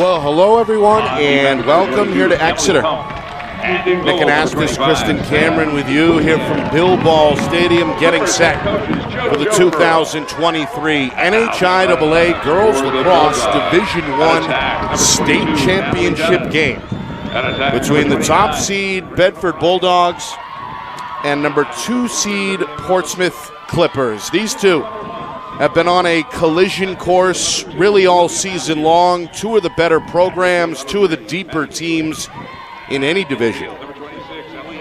Well, hello everyone, and welcome here to Exeter. Nick Anastas, Kristen Cameron with you here from Bill Ball Stadium, getting set for the 2023 NHIAA Girls Lacrosse Division I State Championship game between the top seed Bedford Bulldogs and number 2 seed Portsmouth Clippers. These two have been on a collision course really all season long. Two of the better programs, two of the deeper teams in any division.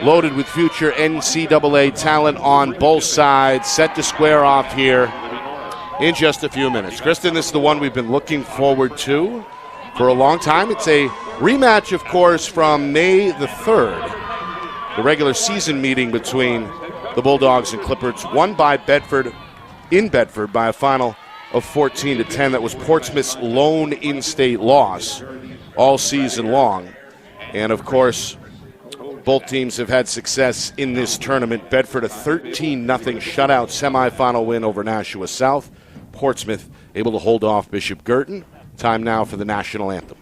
Loaded with future NCAA talent on both sides, set to square off here in just a few minutes. Kristen, this is the one we've been looking forward to for a long time. It's a rematch, of course, from May the 3rd, the regular season meeting between the Bulldogs and Clippers, won by Bedford in Bedford by a final of 14-10. That was Portsmouth's lone in-state loss all season long. And of course, both teams have had success in this tournament. Bedford a 13-0 shutout semifinal win over Nashua South. Portsmouth able to hold off Bishop Girton. Time now for the national anthem.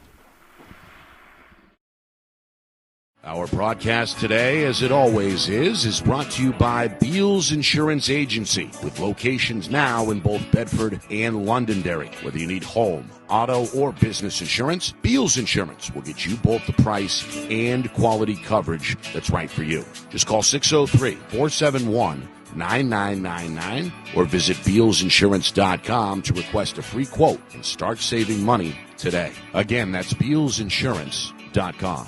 Our broadcast today, as it always is brought to you by Beals Insurance Agency, with locations now in both Bedford and Londonderry. Whether you need home, auto, or business insurance, Beals Insurance will get you both the price and quality coverage that's right for you. Just call 603-471-9999 or visit BealsInsurance.com to request a free quote and start saving money today. Again, that's BealsInsurance.com.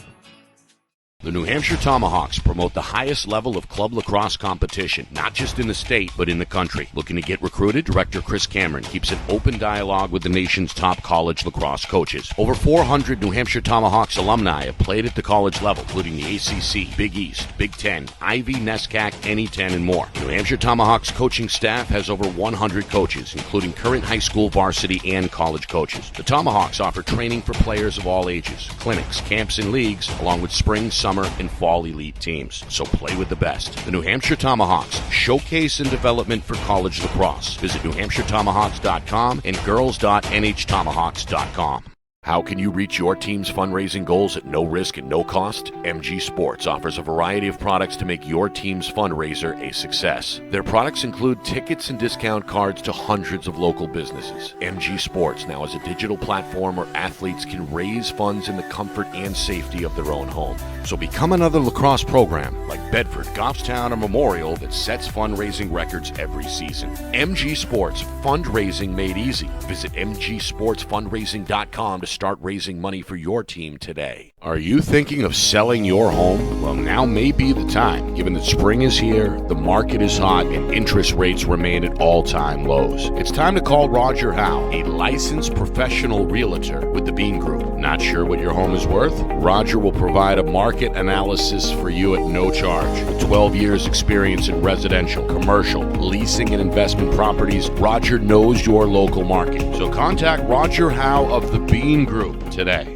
The New Hampshire Tomahawks promote the highest level of club lacrosse competition, not just in the state, but in the country. Looking to get recruited? Director Chris Cameron keeps an open dialogue with the nation's top college lacrosse coaches. Over 400 New Hampshire Tomahawks alumni have played at the college level, including the ACC, Big East, Big Ten, Ivy, NESCAC, NE10, and more. The New Hampshire Tomahawks coaching staff has over 100 coaches, including current high school varsity and college coaches. The Tomahawks offer training for players of all ages, clinics, camps, and leagues, along with spring, summer, and fall elite teams. So play with the best. The New Hampshire Tomahawks, showcase and development for college lacrosse. Visit NewHampshireTomahawks.com and girls.nhtomahawks.com. How can you reach your team's fundraising goals at no risk and no cost? MG Sports offers a variety of products to make your team's fundraiser a success. Their products include tickets and discount cards to hundreds of local businesses. MG Sports now has a digital platform where athletes can raise funds in the comfort and safety of their own home. So become another lacrosse program like Bedford, Goffstown, or Memorial that sets fundraising records every season. MG Sports, fundraising made easy. Visit mgsportsfundraising.com to start raising money for your team today. Are you thinking of selling your home? Well, now may be the time, given that spring is here, the market is hot, and interest rates remain at all-time lows. It's time to call Roger Howe, a licensed professional realtor with the Bean Group. Not sure what your home is worth? Roger will provide a market analysis for you at no charge. With 12 years experience in residential, commercial, leasing, and investment properties, Roger knows your local market. So contact Roger Howe of the Bean Group today.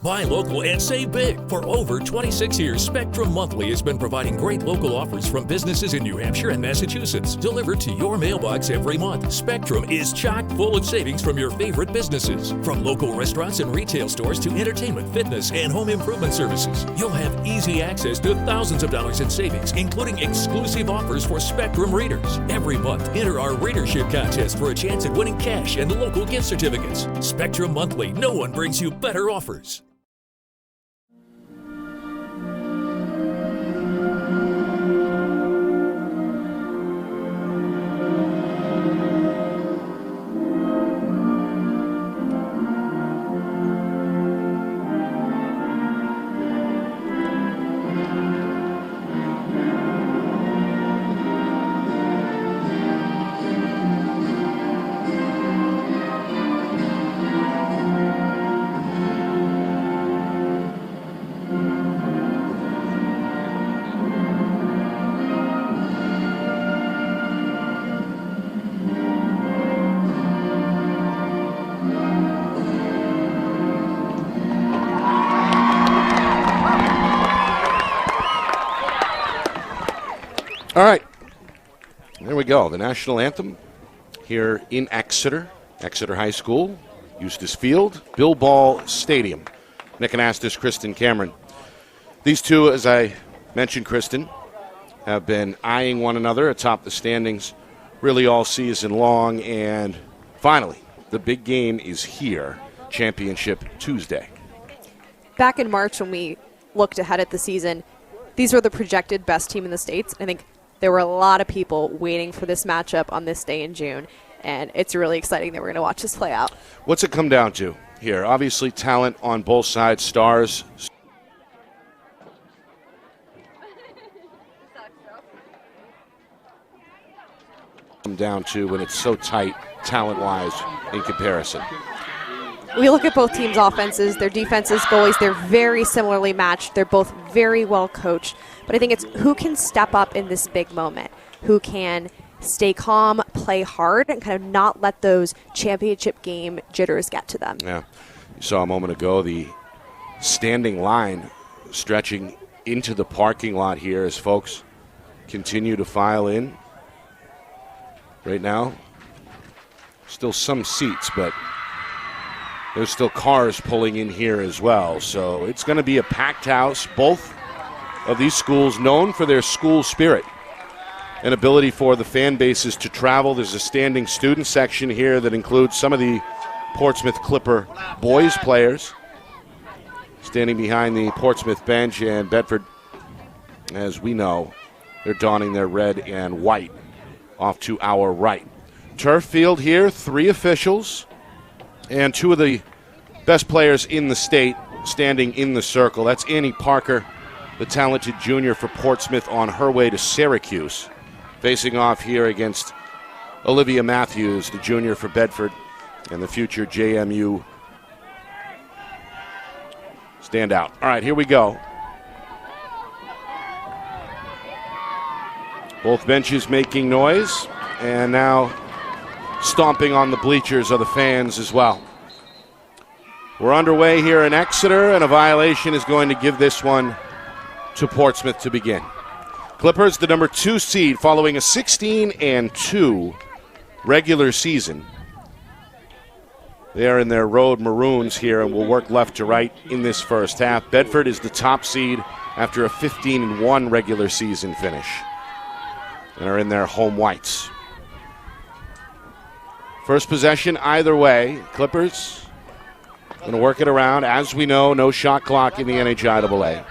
Buy local and save big. For over 26 years, Spectrum Monthly has been providing great local offers from businesses in New Hampshire and Massachusetts, delivered to your mailbox every month. Spectrum is chock full of savings from your favorite businesses. From local restaurants and retail stores to entertainment, fitness, and home improvement services. You'll have easy access to thousands of dollars in savings, including exclusive offers for Spectrum readers. Every month, enter our readership contest for a chance at winning cash and local gift certificates. Spectrum Monthly, no one brings you better offers. All right, there we go. The national anthem here in Exeter High School. Eustis Field, Bill Ball Stadium. Nick Anastas, Kristen Cameron. These two, as I mentioned, Kristen, have been eyeing one another atop the standings really all season long, and finally, the big game is here, Championship Tuesday. Back in March when we looked ahead at the season, these were the projected best team in the States. I think there were a lot of people waiting for this matchup on this day in June, and it's really exciting that we're going to watch this play out. What's it come down to here? Obviously, talent on both sides, stars. Come down to when it's so tight, talent-wise, in comparison. We look at both teams' offenses, their defenses, goalies, they're very similarly matched. They're both very well coached. But I think it's who can step up in this big moment, who can stay calm, play hard, and kind of not let those championship game jitters get to them. Yeah. You saw a moment ago the standing line stretching into the parking lot here as folks continue to file in. Right now, still some seats, but there's still cars pulling in here as well. So it's going to be a packed house. Both of these schools known for their school spirit and ability for the fan bases to travel. There's a standing student section here that includes some of the Portsmouth Clipper boys players standing behind the Portsmouth bench, and Bedford, as we know, they're donning their red and white off to our right. Turf field here, 3 officials, and 2 of the best players in the state standing in the circle. That's Annie Parker, the talented junior for Portsmouth, on her way to Syracuse, facing off here against Olivia Matthews, the junior for Bedford, and the future JMU standout. All right, here we go. Both benches making noise, and now stomping on the bleachers are the fans as well. We're underway here in Exeter, and a violation is going to give this one to Portsmouth to begin. Clippers, the number 2 seed, following a 16-2 regular season. They are in their road maroons here and will work left to right in this first half. Bedford is the top seed after a 15-1 regular season finish and are in their home whites. First possession either way. Clippers going to work it around. As we know, no shot clock in the NHIAA.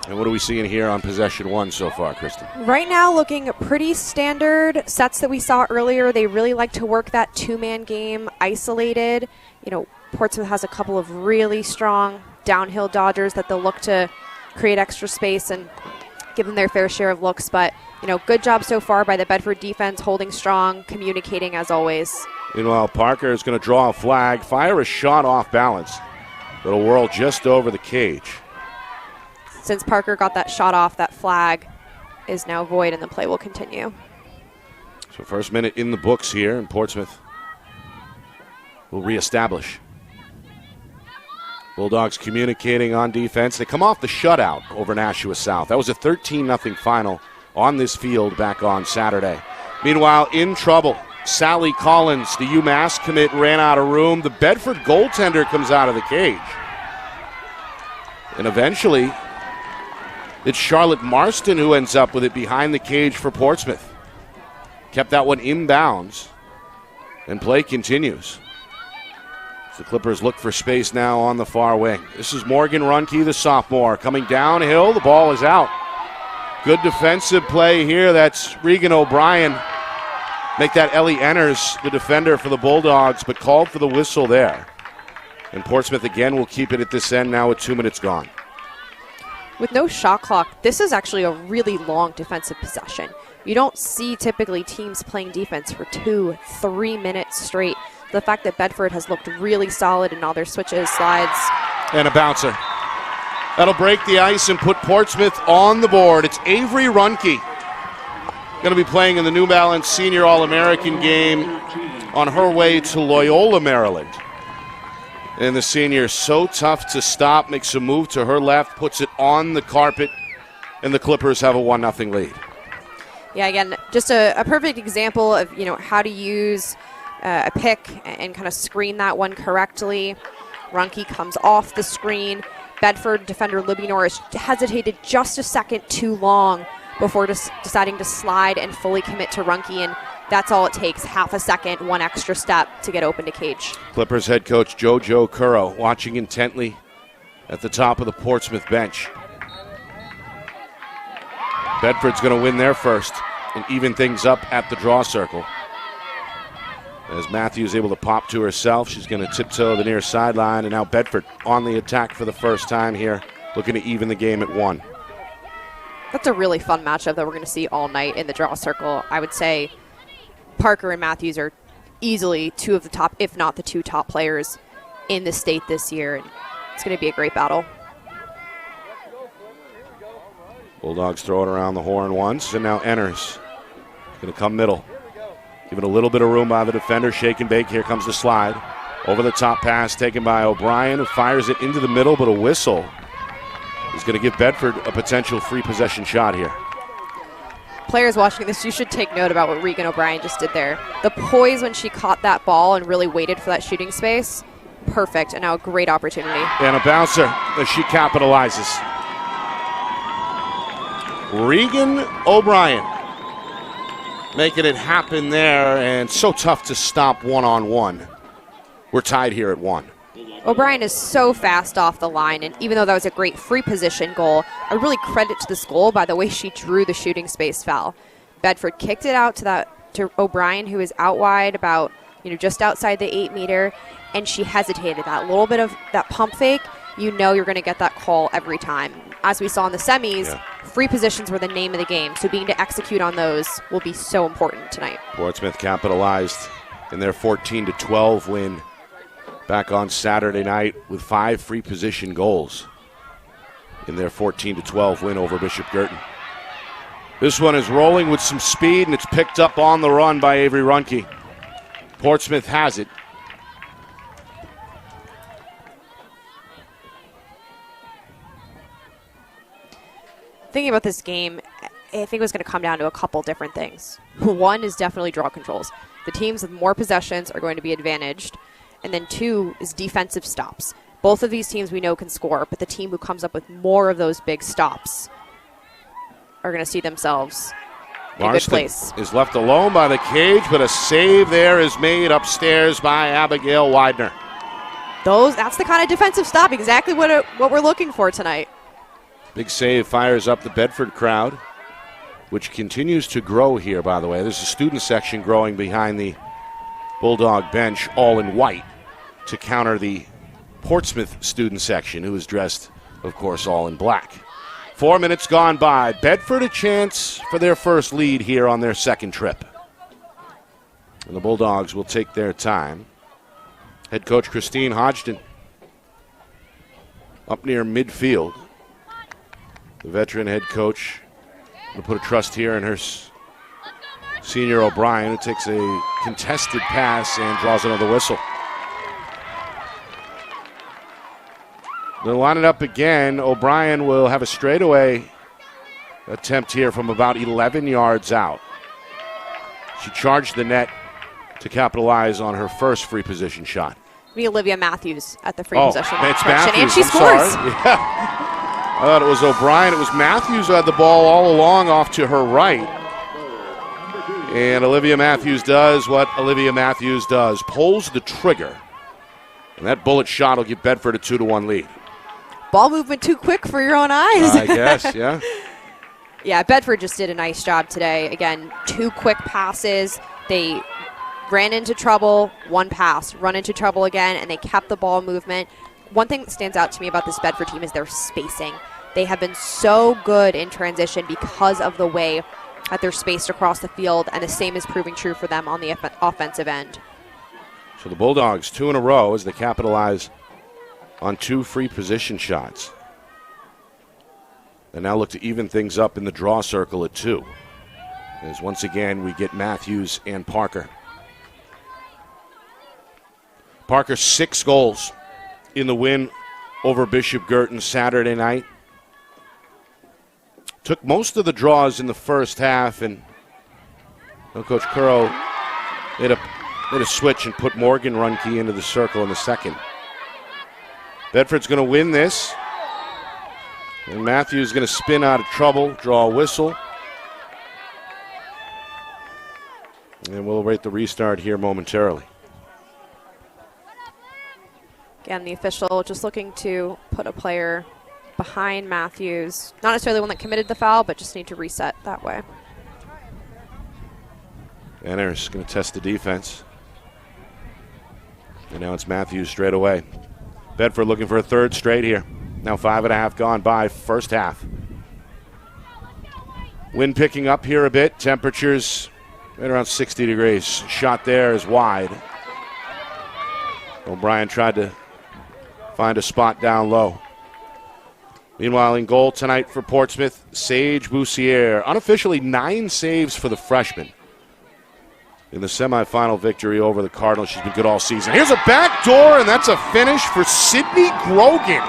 And what are we seeing here on possession 1 so far, Kristen? Right now, looking pretty standard sets that we saw earlier. They really like to work that 2-man game isolated. You know, Portsmouth has a couple of really strong downhill dodgers that they'll look to create extra space and give them their fair share of looks. But, you know, good job so far by the Bedford defense, holding strong, communicating as always. Meanwhile, Parker is going to draw a flag, fire a shot off balance that'll whirl just over the cage. Since Parker got that shot off, that flag is now void and the play will continue. So first minute in the books here, and Portsmouth will reestablish. Bulldogs communicating on defense. They come off the shutout over Nashua South. That was a 13-0 final on this field back on Saturday. Meanwhile, in trouble, Sally Collins, the UMass commit, ran out of room. The Bedford goaltender comes out of the cage. And eventually, it's Charlotte Marston who ends up with it behind the cage for Portsmouth. Kept that one inbounds, and play continues. The Clippers look for space now on the far wing. This is Morgan Runke, the sophomore, coming downhill. The ball is out. Good defensive play here. That's Regan O'Brien. Make that Ellie Enners, the defender for the Bulldogs, but called for the whistle there. And Portsmouth again will keep it at this end now with 2 minutes gone. With no shot clock, this is actually a really long defensive possession. You don't see typically teams playing defense for 2-3 minutes straight. The fact that Bedford has looked really solid in all their switches, slides. And a bouncer. That'll break the ice and put Portsmouth on the board. It's Avery Runke. Going to be playing in the New Balance Senior All-American game on her way to Loyola, Maryland. And the senior, so tough to stop, makes a move to her left, puts it on the carpet, and the Clippers have a 1-0 lead. Yeah, again, just a perfect example of, you know, how to use a pick and kind of screen that one correctly. Ruhnke comes off the screen. Bedford defender Libby Norris hesitated just a second too long before deciding to slide and fully commit to Ruhnke, and that's all it takes, half a second, one extra step to get open to cage. Clippers head coach Jojo Curro watching intently at the top of the Portsmouth bench. Bedford's going to win their first and even things up at the draw circle. As Matthews able to pop to herself, she's going to tiptoe the near sideline, and now Bedford on the attack for the first time here, looking to even the game at 1. That's a really fun matchup that we're going to see all night in the draw circle. I would say Parker and Matthews are easily two of the top, if not the two top players in the state this year. And it's going to be a great battle. Bulldogs throw it around the horn once, and now enters. Going to come middle. Given a little bit of room by the defender. Shake and bake. Here comes the slide. Over the top pass taken by O'Brien, who fires it into the middle, but a whistle is going to give Bedford a potential free possession shot here. Players watching this, you should take note about what Regan O'Brien just did there. The poise when she caught that ball and really waited for that shooting space, perfect, and now a great opportunity. And a bouncer as she capitalizes. Regan O'Brien making it happen there, and so tough to stop one-on-one. We're tied here at 1. O'Brien is so fast off the line, and even though that was a great free position goal, I really credit to this goal by the way she drew the shooting space foul. Bedford kicked it out to O'Brien, who is out wide about just outside the 8-meter, and she hesitated. That little bit of that pump fake, you're going to get that call every time. As we saw in the semis, free positions were the name of the game, so being to execute on those will be so important tonight. Portsmouth capitalized in their 14-12 win back on Saturday night with 5 free position goals in their 14-12 win over Bishop Girton. This one is rolling with some speed, and it's picked up on the run by Avery Ruhnke. Portsmouth has it. Thinking about this game, I think it was going to come down to a couple different things. One is definitely draw controls. The teams with more possessions are going to be advantaged. And then 2 is defensive stops. Both of these teams we know can score, but the team who comes up with more of those big stops are going to see themselves in a good place. Is left alone by the cage, but a save there is made upstairs by Abigail Widener. That's the kind of defensive stop, exactly what we're looking for tonight. Big save fires up the Bedford crowd, which continues to grow here, by the way. There's a student section growing behind the Bulldog bench, all in white, to counter the Portsmouth student section, who is dressed, of course, all in black. 4 minutes gone by. Bedford a chance for their first lead here on their second trip. And the Bulldogs will take their time. Head coach Christine Hodgson up near midfield. The veteran head coach will put a trust here in her senior O'Brien, who takes a contested pass and draws another whistle. They'll line it up again. O'Brien will have a straightaway attempt here from about 11 yards out. She charged the net to capitalize on her first free position shot. Olivia Matthews at the free possession. It's Matthews. And she scores. Yeah. I thought it was O'Brien. It was Matthews who had the ball all along off to her right. And Olivia Matthews does what Olivia Matthews does. Pulls the trigger. And that bullet shot will give Bedford a 2-1 lead. Ball movement too quick for your own eyes. I guess, yeah. Yeah, Bedford just did a nice job today. Again, 2 quick passes. They ran into trouble, 1 pass, run into trouble again, and they kept the ball movement. One thing that stands out to me about this Bedford team is their spacing. They have been so good in transition because of the way that they're spaced across the field, and the same is proving true for them on the offensive end. So the Bulldogs 2 in a row as they capitalize on 2 free position shots. They now look to even things up in the draw circle at 2. As once again we get Matthews and Parker. Parker 6 goals in the win over Bishop Girton Saturday night. Took most of the draws in the first half, and Coach Curro made Made a switch and put Morgan Runke into the circle in the second. Bedford's going to win this. And Matthews going to spin out of trouble, draw a whistle. And we'll await the restart here momentarily. Again, the official just looking to put a player behind Matthews. Not necessarily the one that committed the foul, but just need to reset that way. Enner's going to test the defense. And now it's Matthews straight away. Bedford looking for a third straight here. Now 5.5 gone by, first half. Wind picking up here a bit. Temperatures right around 60 degrees. Shot there is wide. O'Brien tried to find a spot down low. Meanwhile, in goal tonight for Portsmouth, Sage Boussiere. Unofficially 9 saves for the freshman in the semifinal victory over the Cardinals. She's been good all season. Here's a backdoor, and that's a finish for Sydney Grogan.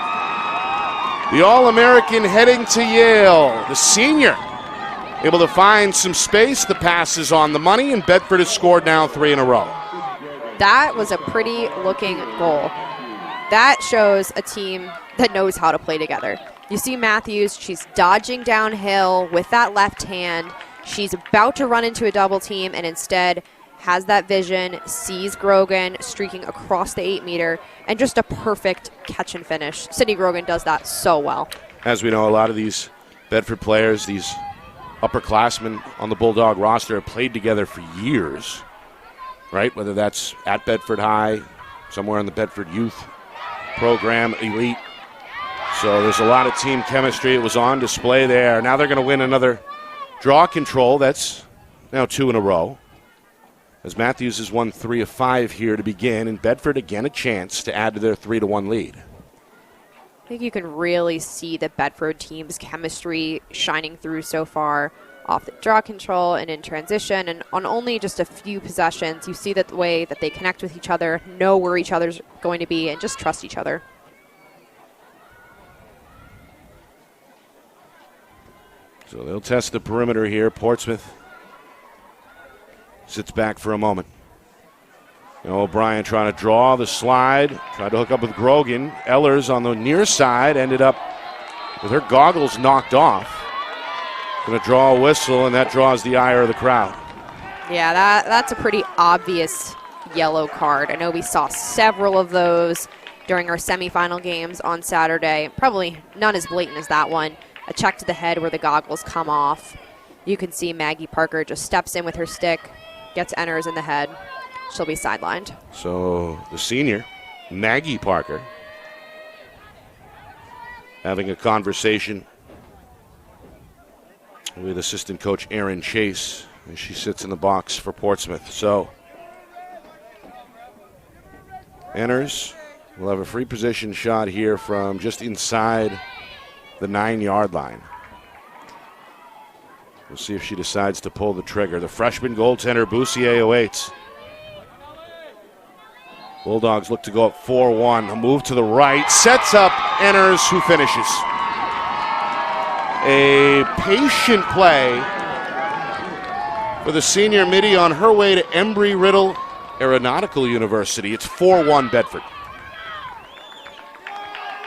The All-American heading to Yale. The senior able to find some space. The pass is on the money, and Bedford has scored now 3 in a row. That was a pretty looking goal. That shows a team that knows how to play together. You see Matthews, she's dodging downhill with that left hand. She's about to run into a double team and instead has that vision, sees Grogan streaking across the 8-meter, and just a perfect catch and finish. Sydney Grogan does that so well. As we know, a lot of these Bedford players, these upperclassmen on the Bulldog roster, have played together for years, right? Whether that's at Bedford High, somewhere in the Bedford Youth Program, Elite. So there's a lot of team chemistry. It was on display there. Now they're going to win another draw control. That's now 2 in a row. As Matthews has won 3 of 5 here to begin, and Bedford again a chance to add to their 3-1 lead. I think you can really see the Bedford team's chemistry shining through so far off the draw control and in transition. And on only just a few possessions, you see that the way that they connect with each other, know where each other's going to be, and just trust each other. So they'll test the perimeter here. Portsmouth sits back for a moment. O'Brien trying to draw the slide, tried to hook up with Grogan. Ehlers on the near side ended up with her goggles knocked off. Going to draw a whistle, and that draws the ire of the crowd. Yeah, that's a pretty obvious yellow card. I know we saw several of those during our semifinal games on Saturday. Probably none as blatant as that one. A check to the head where the goggles come off. You can see Maggie Parker just steps in with her stick, gets Enners in the head. She'll be sidelined. So the senior, Maggie Parker, having a conversation with assistant coach Aaron Chase as she sits in the box for Portsmouth. So Enners will have a free position shot here from just inside the 9-yard line. We'll see if she decides to pull the trigger. The freshman goaltender Boussiere awaits. Bulldogs look to go up 4-1. A move to the right. Sets up Enners, who finishes. A patient play for the senior midi on her way to Embry-Riddle Aeronautical University. It's 4-1 Bedford.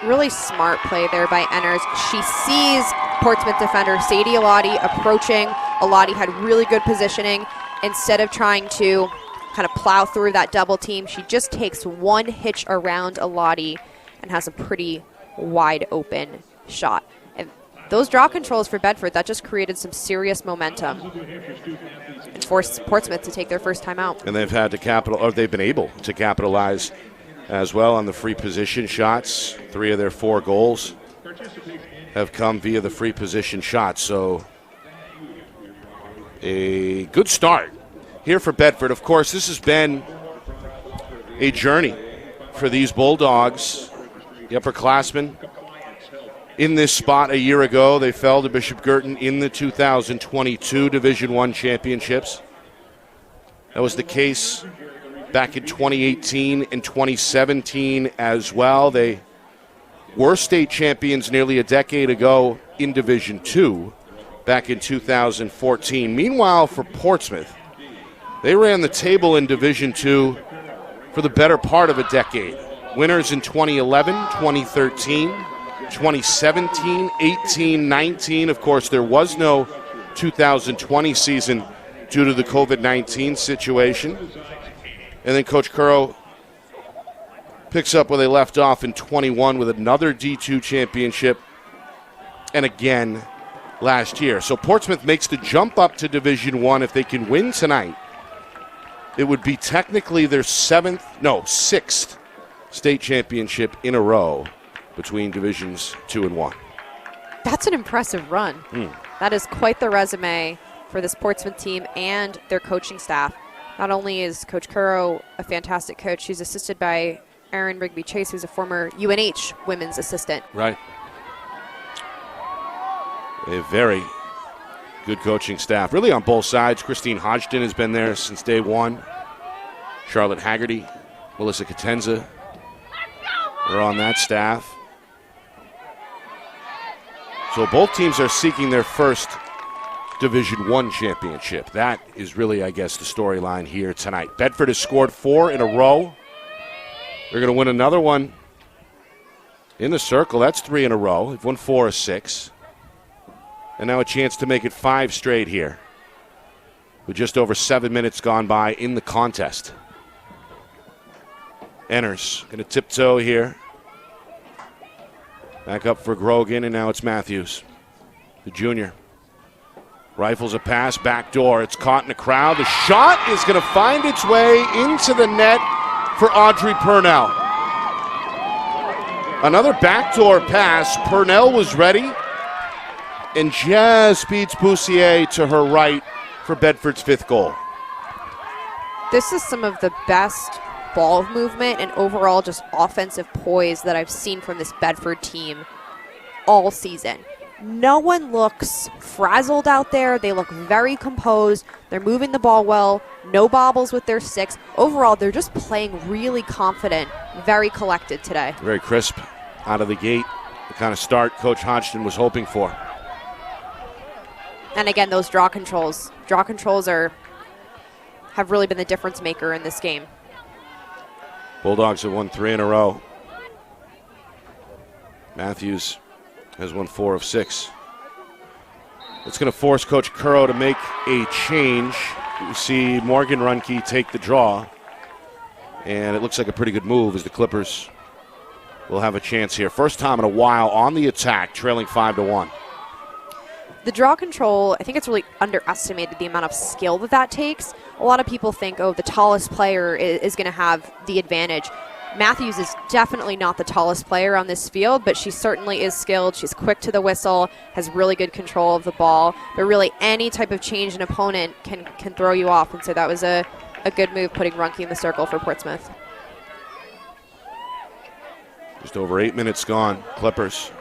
Really smart play there by Enners. She sees Portsmouth defender Sadie Alati approaching. Alati had really good positioning. Instead of trying to kind of plow through that double team, she just takes one hitch around Alati and has a pretty wide open shot. And those draw controls for Bedford, that just created some serious momentum and forced Portsmouth to take their first time out. And they've had to they've been able to capitalize as well on the free position shots. 3 of their 4 goals have come via the free position shots. So a good start here for Bedford. Of course, this has been a journey for these Bulldogs. The upperclassmen in this spot a year ago. They fell to Bishop Girton in the 2022 Division I championships. That was the case back in 2018 and 2017 as well. They were state champions nearly a decade ago in Division II back in 2014. Meanwhile, for Portsmouth, They ran the table in Division II for the better part of a decade. Winners in 2011, 2013, 2017, 18, 19. Of course, there was no 2020 season due to the COVID-19 situation. And then Coach Curro picks up where they left off in 21 with another D2 championship, and again last year. So Portsmouth makes the jump up to Division I. If they can win tonight, it would be technically their sixth state championship in a row between Divisions 2 and 1. That's an impressive run. That is quite the resume for this Portsmouth team and their coaching staff. Not only is Coach Curro a fantastic coach, she's assisted by Erin Rigby-Chase, who's a former UNH women's assistant. Right. A very good coaching staff, really on both sides. Christine Hodgson has been there since day one. Charlotte Haggerty, Melissa Catenza are on that staff. So both teams are seeking their first Division I championship. That is really, I guess, the storyline here tonight. Bedford has scored 4 in a row. They're going to win another one in the circle. That's 3 in a row. They've won 4 or 6. And now a chance to make it 5 straight here, with just over 7 minutes gone by in the contest. Enners going to tiptoe here. Back up for Grogan, and now it's Matthews, the junior. Rifles a pass, back door. It's caught in the crowd. The shot is going to find its way into the net for Audrey Purnell. Another backdoor pass. Purnell was ready and just beats Boussier to her right for Bedford's 5th goal. This is some of the best ball movement and overall just offensive poise that I've seen from this Bedford team all season. No one looks frazzled out there. They look very composed. They're moving the ball well. No bobbles with their 6. Overall, they're just playing really confident, very collected today. Very crisp out of the gate, the kind of start Coach Hodgson was hoping for. And again, those draw controls. Draw controls have really been the difference maker in this game. Bulldogs have won 3 in a row. Matthews has won 4 of 6. It's going to force Coach Curro to make a change. You see Morgan Runke take the draw, and it looks like a pretty good move as the Clippers will have a chance here. First time in a while on the attack, trailing 5-1. The draw control, I think it's really underestimated the amount of skill that takes. A lot of people think, the tallest player is going to have the advantage. Matthews is definitely not the tallest player on this field, but she certainly is skilled. She's quick to the whistle, has really good control of the ball. But really any type of change in opponent can throw you off. And so that was a good move, putting Runke in the circle for Portsmouth. Just over 8 minutes gone. Clippers,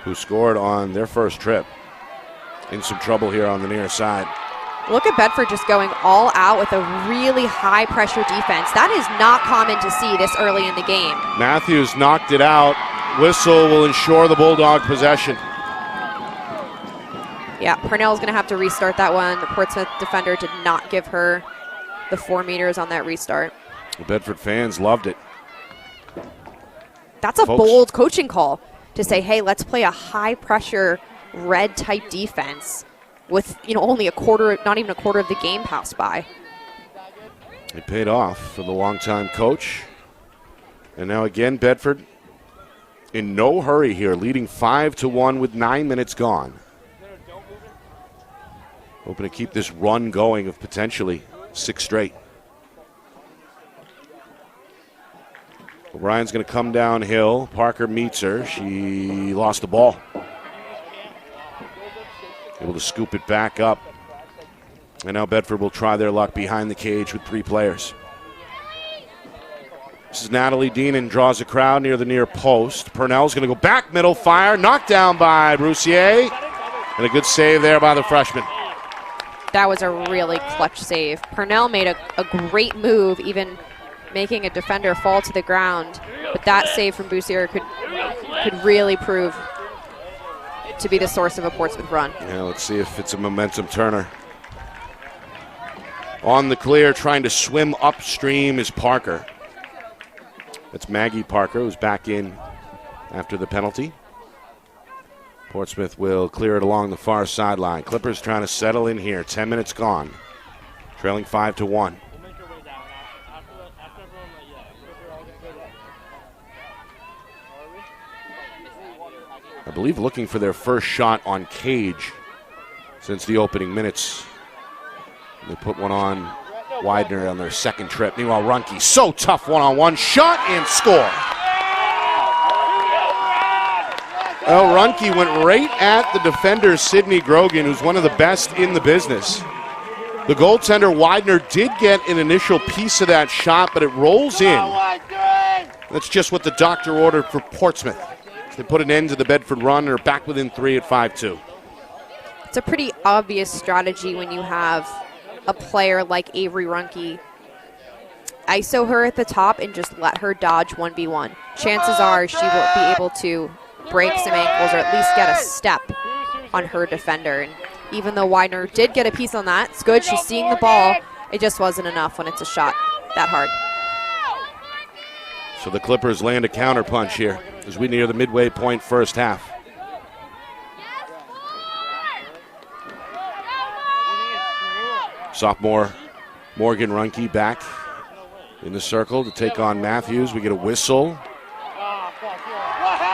who scored on their first trip, in some trouble here on the near side. Look at Bedford just going all out with a really high-pressure defense. That is not common to see this early in the game. Matthews knocked it out. Whistle will ensure the Bulldog possession. Yeah, Purnell's going to have to restart that one. The Portsmouth defender did not give her the 4 meters on that restart. The Bedford fans loved it. That's a bold coaching call to say, hey, let's play a high-pressure, red-type defense with only not even a quarter of the game passed by. It paid off for the longtime coach. And now again, Bedford in no hurry here, leading 5-1 with 9 minutes gone. Hoping to keep this run going of potentially 6 straight. O'Brien's going to come downhill. Parker meets her. She lost the ball. Able to scoop it back up. And now Bedford will try their luck behind the cage with 3 players. This is Natalie Deanan, draws a crowd near the near post. Purnell's going to go back, middle fire, knocked down by Broussier. And a good save there by the freshman. That was a really clutch save. Purnell made a great move, even making a defender fall to the ground. But that save from Boussier could really prove to be the source of a Portsmouth run. Yeah, let's see if it's a momentum turner. On the clear, trying to swim upstream is Parker. That's Maggie Parker, who's back in after the penalty. Portsmouth will clear it along the far sideline. Clippers trying to settle in here. 10 minutes gone. Trailing 5-1. I believe looking for their first shot on cage since the opening minutes. They put one on Widener on their second trip. Meanwhile, Runke, so tough one-on-one. Shot and score. Well, Runke went right at the defender, Sidney Grogan, who's one of the best in the business. The goaltender, Widener, did get an initial piece of that shot, but it rolls in. That's just what the doctor ordered for Portsmouth. They put an end to the Bedford run and are back within 3 at 5-2. It's a pretty obvious strategy when you have a player like Avery Runke. ISO her at the top and just let her dodge 1v1. Chances are she will be able to break some ankles or at least get a step on her defender. And even though Widener did get a piece on that, it's good. She's seeing the ball. It just wasn't enough when it's a shot that hard. So the Clippers land a counterpunch here as we near the midway point first half. Sophomore Morgan Runke back in the circle to take on Matthews. We get a whistle.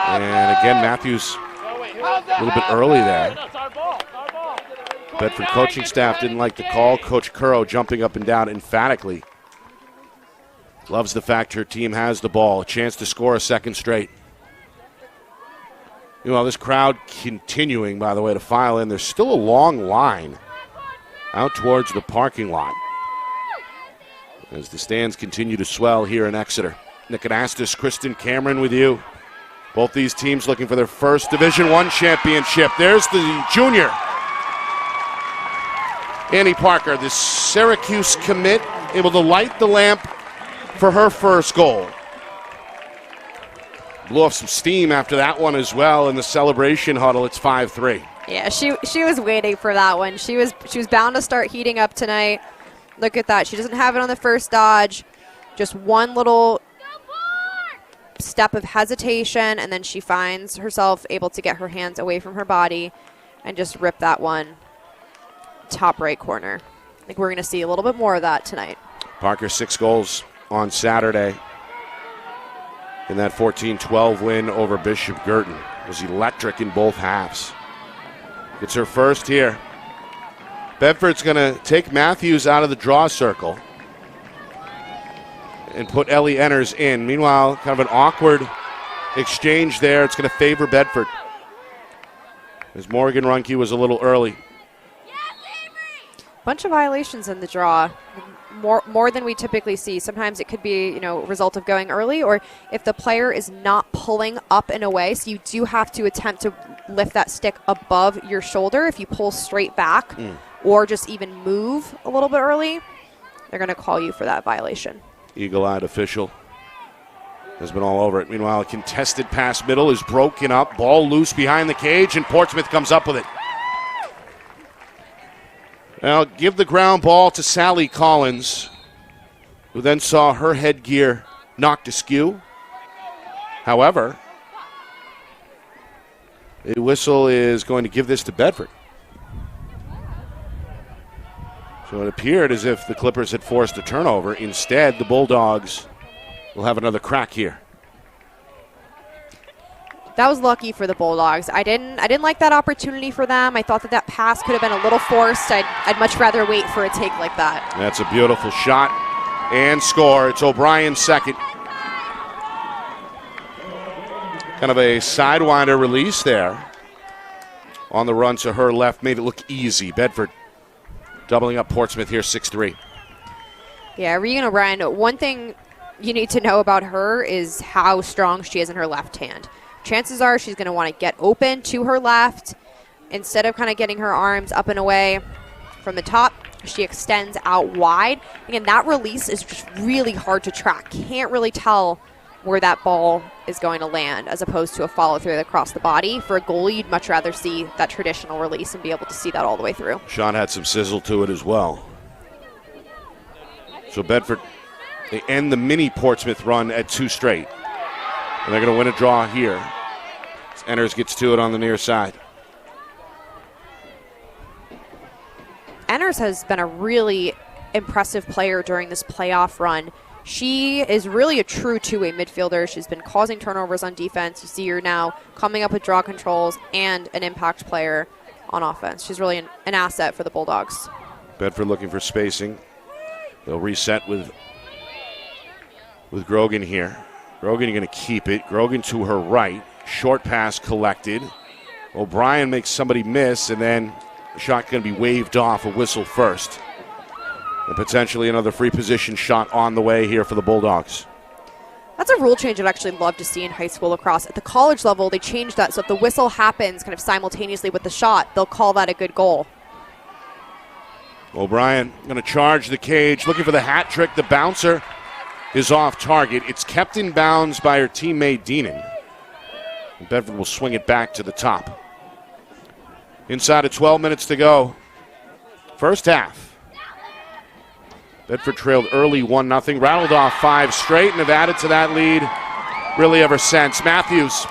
And again, Matthews a little bit early there. Bedford coaching staff didn't like the call. Coach Currow jumping up and down emphatically. Loves the fact her team has the ball. A chance to score a second straight. You know, this crowd continuing, by the way, to file in. There's still a long line out towards the parking lot as the stands continue to swell here in Exeter. Nick Anastas, Kristen Cameron with you. Both these teams looking for their first Division I championship. There's the junior, Annie Parker, the Syracuse commit, able to light the lamp for her first goal. Blew off some steam after that one as well in the celebration huddle. It's 5-3. Yeah, she was waiting for that one. She was bound to start heating up tonight. Look at that. She doesn't have it on the first dodge. Just one little step of hesitation, and then she finds herself able to get her hands away from her body and just rip that one top right corner. I think we're going to see a little bit more of that tonight. Parker, 6 goals on Saturday in that 14-12 win over Bishop Girton. Was electric in both halves. Gets her first here. Bedford's going to take Matthews out of the draw circle and put Ellie Enners in. Meanwhile, kind of an awkward exchange there. It's going to favor Bedford, as Morgan Runke was a little early. Bunch of violations in the draw. More than we typically see. Sometimes it could be, a result of going early, or if the player is not pulling up and away, so you do have to attempt to lift that stick above your shoulder. If you pull straight back or just even move a little bit early, they're going to call you for that violation. Eagle-eyed official has been all over it. Meanwhile, a contested pass middle is broken up. Ball loose behind the cage, and Portsmouth comes up with it. Now, give the ground ball to Sally Collins, who then saw her headgear knocked askew. However, a whistle is going to give this to Bedford. So it appeared as if the Clippers had forced a turnover. Instead, the Bulldogs will have another crack here. That was lucky for the Bulldogs. I didn't like that opportunity for them. I thought that pass could have been a little forced. I'd much rather wait for a take like that. That's a beautiful shot and score. It's O'Brien's second. Kind of a sidewinder release there on the run to her left. Made it look easy. Bedford doubling up Portsmouth here, 6-3. Yeah, Regan O'Brien, one thing you need to know about her is how strong she is in her left hand. Chances are she's going to want to get open to her left. Instead of kind of getting her arms up and away from the top, she extends out wide. Again, that release is just really hard to track. Can't really tell where that ball is going to land as opposed to a follow-through across the body. For a goalie, you'd much rather see that traditional release and be able to see that all the way through. Shot had some sizzle to it as well. So Bedford, they end the mini Portsmouth run at 2 straight. And they're going to win a draw here. Enners gets to it on the near side. Enners has been a really impressive player during this playoff run. She is really a true two-way midfielder. She's been causing turnovers on defense. You see her now coming up with draw controls and an impact player on offense. She's really an asset for the Bulldogs. Bedford looking for spacing. They'll reset with Grogan here. Grogan going to keep it. Grogan to her right. Short pass collected. O'Brien makes somebody miss, and then the shot going to be waved off, a whistle first. And potentially another free position shot on the way here for the Bulldogs. That's a rule change I'd actually love to see in high school lacrosse. At the college level, they changed that so if the whistle happens kind of simultaneously with the shot, they'll call that a good goal. O'Brien going to charge the cage, looking for the hat trick. The bouncer is off target. It's kept in bounds by her teammate Deenan. Bedford will swing it back to the top. Inside of 12 minutes to go. First half. Bedford trailed early 1-0, rattled off 5 straight, and have added to that lead really ever since. Matthews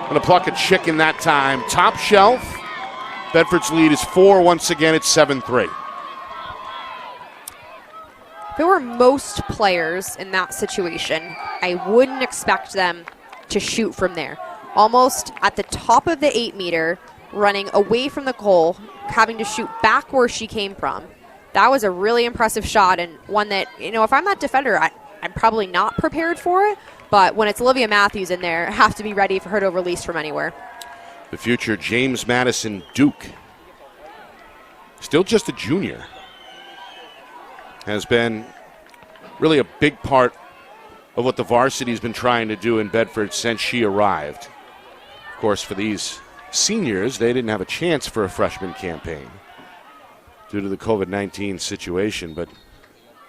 going to pluck a chicken that time. Top shelf. Bedford's lead is 4. Once again, it's 7-3. If it were most players in that situation, I wouldn't expect them to shoot from there. Almost at the top of the 8-meter, running away from the goal, having to shoot back where she came from. That was a really impressive shot, and one that, if I'm that defender, I'm probably not prepared for it, but when it's Olivia Matthews in there, I have to be ready for her to release from anywhere. The future James Madison Duke, still just a junior, has been really a big part of what the varsity's been trying to do in Bedford since she arrived. Of course, for these seniors, they didn't have a chance for a freshman campaign due to the COVID-19 situation, but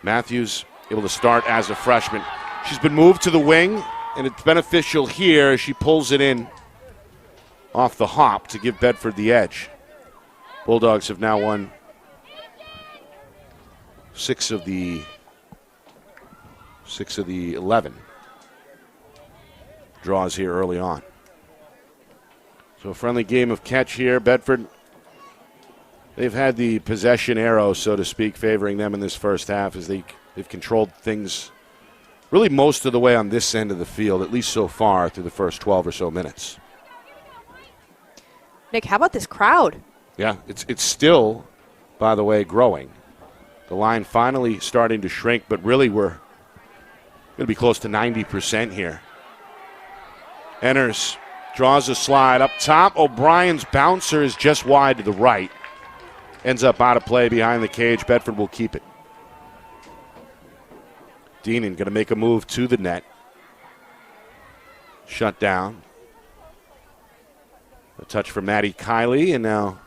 Matthews able to start as a freshman. She's been moved to the wing, and it's beneficial here as she pulls it in off the hop to give Bedford the edge. Bulldogs have now won 6 of the 11 draws here early on. So a friendly game of catch here. Bedford, they've had the possession arrow, so to speak, favoring them in this first half as they've controlled things really most of the way on this end of the field, at least so far through the first 12 or so minutes. Nick, how about this crowd? Yeah, it's still, by the way, growing. The line finally starting to shrink, but really we're going to be close to 90% here. Enners draws a slide up top. O'Brien's bouncer is just wide to the right. Ends up out of play behind the cage. Bedford will keep it. Deenan going to make a move to the net. Shut down. A touch for Maddie Kiley, and now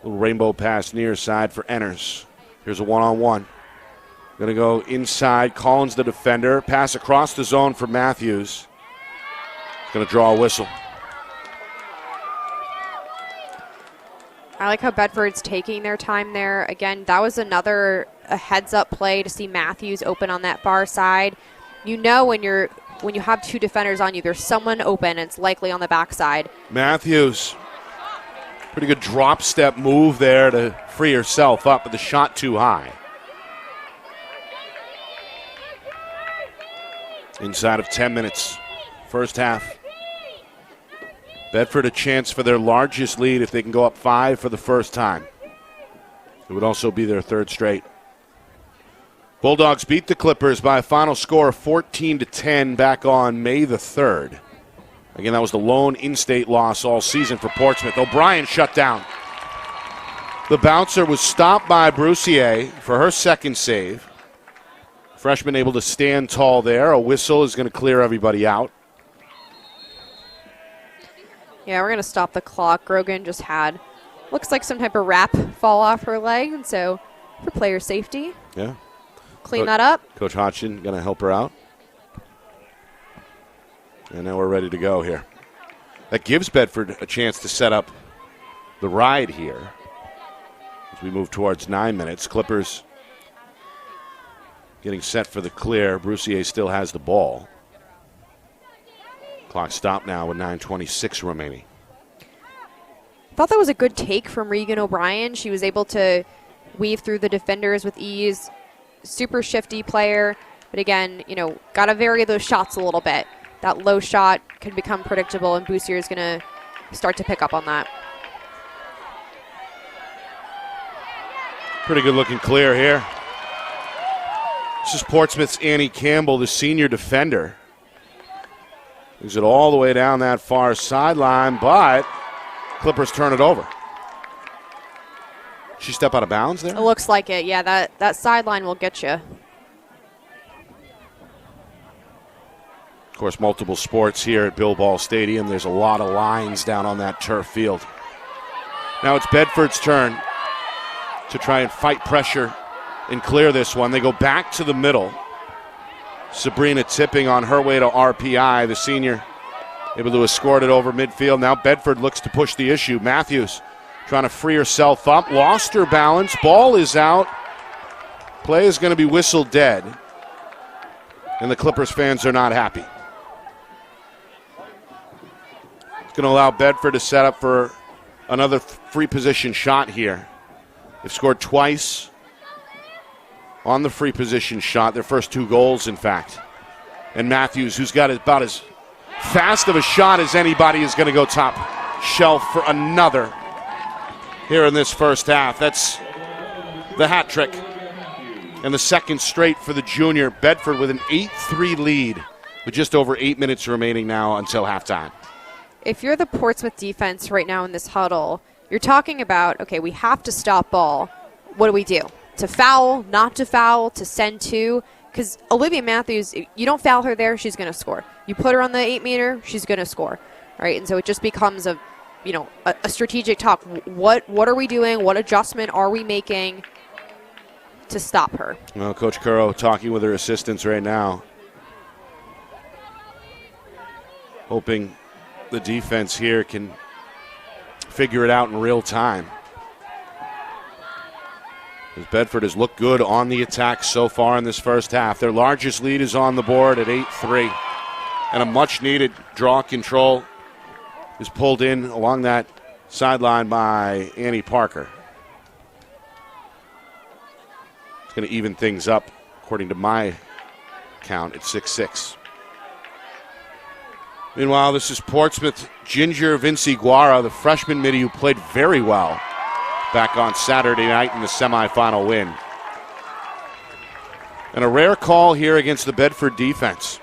a little rainbow pass near side for Enners. Here's a one-on-one. Going to go inside. Collins, the defender. Pass across the zone for Matthews. Going to draw a whistle. I like how Bedford's taking their time there. Again, that was a heads-up play to see Matthews open on that far side. You know when you have 2 defenders on you, there's someone open, and it's likely on the backside. Matthews, pretty good drop step move there to free herself up, but the shot too high. Inside of 10 minutes, first half. Bedford a chance for their largest lead if they can go up 5 for the first time. It would also be their 3rd straight. Bulldogs beat the Clippers by a final score of 14-10 back on May the 3rd. Again, that was the lone in-state loss all season for Portsmouth. O'Brien shut down. The bouncer was stopped by Brucier for her second save. Freshman able to stand tall there. A whistle is going to clear everybody out. Yeah, we're going to stop the clock. Grogan just had, looks like some type of wrap fall off her leg, and so for player safety. Yeah. Clean that up. Coach Hodgson going to help her out. And now we're ready to go here. That gives Bedford a chance to set up the ride here as we move towards 9 minutes. Clippers getting set for the clear. Broussier still has the ball. Clock stopped now with 9:26 remaining. I thought that was a good take from Regan O'Brien. She was able to weave through the defenders with ease. Super shifty player. But again, got to vary those shots a little bit. That low shot can become predictable, and Broussier is going to start to pick up on that. Pretty good looking clear here. This is Portsmouth's Annie Campbell, the senior defender. Moves it all the way down that far sideline, but Clippers turn it over. She step out of bounds there? It looks like it. Yeah, that sideline will get you. Of course, multiple sports here at Bill Ball Stadium. There's a lot of lines down on that turf field. Now it's Bedford's turn to try and fight pressure and clear this one. They go back to the middle. Sabrina Tipping on her way to RPI, the senior, able to escort it over midfield. Now Bedford looks to push the issue. Matthews trying to free herself up. Lost her balance. Ball is out. Play is going to be whistled dead. And the Clippers fans are not happy. It's going to allow Bedford to set up for another free position shot here. They've scored twice on the free position shot, their first 2 goals, in fact. And Matthews, who's got about as fast of a shot as anybody, is going to go top shelf for another here in this first half. That's the hat trick. And the second straight for the junior. Bedford with an 8-3 lead with just over 8 minutes remaining now until halftime. If you're the Portsmouth defense right now in this huddle, you're talking about, okay, we have to stop ball. What do we do? To foul, not to foul, to send to? Because Olivia Matthews, you don't foul her there, she's going to score. You put her on the 8-meter, she's going to score. All right, and so it just becomes a strategic talk. What are we doing? What adjustment are we making to stop her? Well, Coach Curro talking with her assistants right now, hoping the defense here can figure it out in real time. As Bedford has looked good on the attack so far in this first half. Their largest lead is on the board at 8-3. And a much-needed draw control is pulled in along that sideline by Annie Parker. It's going to even things up, according to my count, at 6-6. Meanwhile, this is Portsmouth Ginger Vinci Guara, the freshman midi who played very well back on Saturday night in the semifinal win. And a rare call here against the Bedford defense.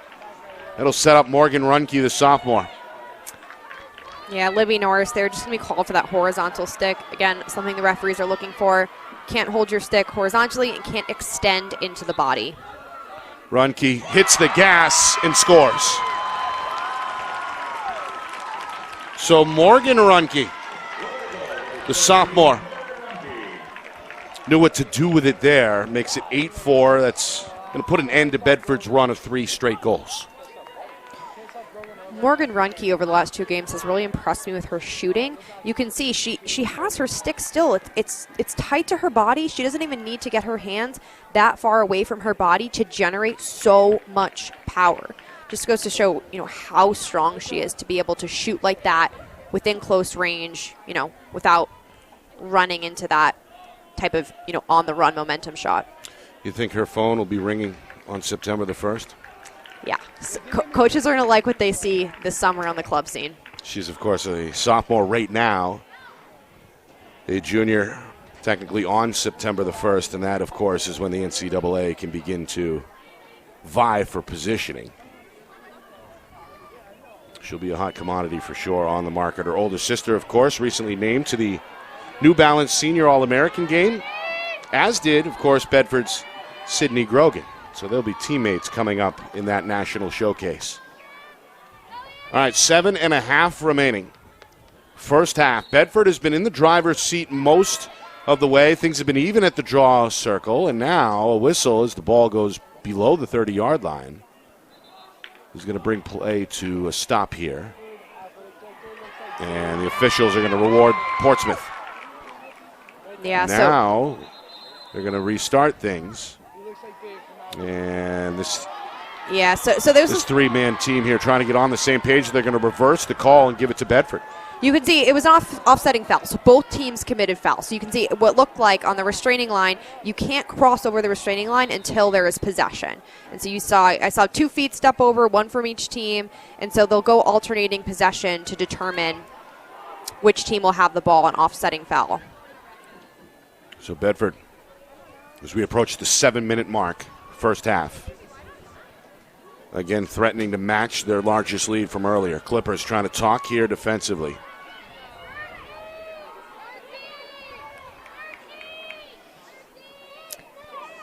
It'll set up Morgan Runke, the sophomore. Yeah, Libby Norris there, just going to be called for that horizontal stick. Again, something the referees are looking for. Can't hold your stick horizontally and can't extend into the body. Runke hits the gas and scores. So Morgan Runke, the sophomore, knew what to do with it there. Makes it 8-4. That's going to put an end to Bedford's run of 3 straight goals. Morgan Runke over the last 2 games has really impressed me with her shooting. You can see she has her stick still. It's tight to her body. She doesn't even need to get her hands that far away from her body to generate so much power. Just goes to show, how strong she is to be able to shoot like that within close range, without running into that type of, on-the-run momentum shot. You think her phone will be ringing on September the 1st? Yeah. So coaches are going to like what they see this summer on the club scene. She's, of course, a sophomore right now. A junior technically on September the 1st, and that, of course, is when the NCAA can begin to vie for positioning. She'll be a hot commodity for sure on the market. Her older sister, of course, recently named to the New Balance Senior All-American game, as did, of course, Bedford's Sydney Grogan. So they'll be teammates coming up in that national showcase. All right, 7.5 remaining. First half. Bedford has been in the driver's seat most of the way. Things have been even at the draw circle, and now a whistle as the ball goes below the 30-yard line. is going to bring play to a stop here. And the officials are going to reward Portsmouth. Yeah, now they're going to restart things. And this there's this three-man team here trying to get on the same page. They're going to reverse the call and give it to Bedford. You can see it was an offsetting foul, so both teams committed fouls. So you can see what looked like on the restraining line, you can't cross over the restraining line until there is possession. And so I saw 2 feet step over, one from each team, and so they'll go alternating possession to determine which team will have the ball on offsetting foul. So Bedford, as we approach the 7-minute mark, first half, again threatening to match their largest lead from earlier. Clippers trying to talk here defensively.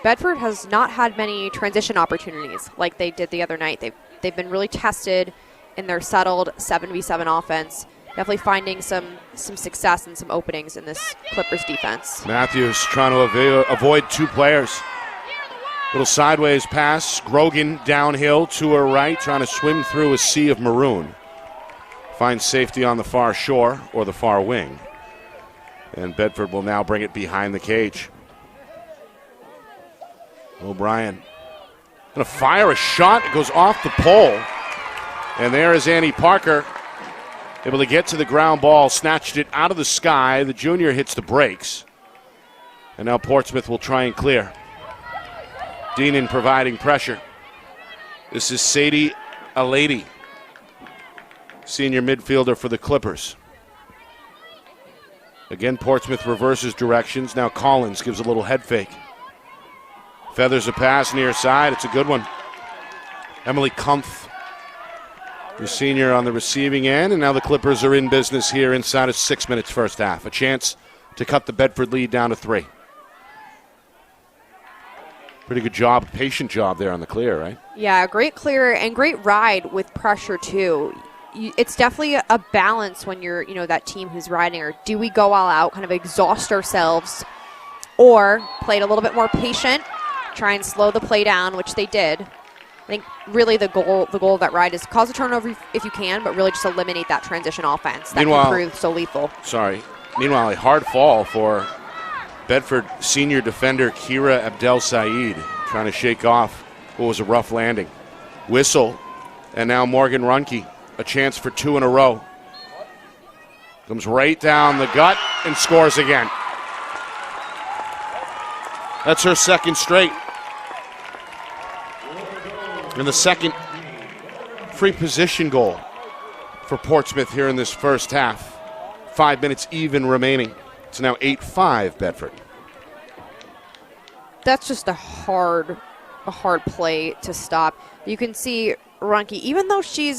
Bedford has not had many transition opportunities like they did the other night. They've been really tested in their settled 7v7 offense. Definitely finding some success and some openings in this Clippers defense. Matthews trying to avoid 2 players. Little sideways pass. Grogan downhill to her right, trying to swim through a sea of maroon. Finds safety on the far shore or the far wing. And Bedford will now bring it behind the cage. O'Brien going to fire a shot. It goes off the pole. And there is Annie Parker, able to get to the ground ball, snatched it out of the sky. The junior hits the brakes. And now Portsmouth will try and clear. Deenan providing pressure. This is Sadie Alady, senior midfielder for the Clippers. Again, Portsmouth reverses directions. Now Collins gives a little head fake. Feathers a pass near side. It's a good one. Emily Kumpf, the senior, on the receiving end. And now the Clippers are in business here inside of 6 minutes first half. A chance to cut the Bedford lead down to 3. Pretty good job, patient job there on the clear, right? Yeah, great clear and great ride with pressure too. It's definitely a balance when you're, that team who's riding. Or do we go all out, kind of exhaust ourselves, or play it a little bit more patient, try and slow the play down, which they did. I think really the goal of that ride is cause a turnover if you can, but really just eliminate that transition offense that can prove so lethal. Meanwhile, a hard fall for Bedford senior defender Kira Abdel-Said, trying to shake off what was a rough landing. Whistle, and now Morgan Runke, a chance for 2 in a row. Comes right down the gut and scores again. That's her second straight. And the second free position goal for Portsmouth here in this first half. 5 minutes even remaining. It's now 8-5 Bedford. That's just a hard play to stop. You can see Runke, even though she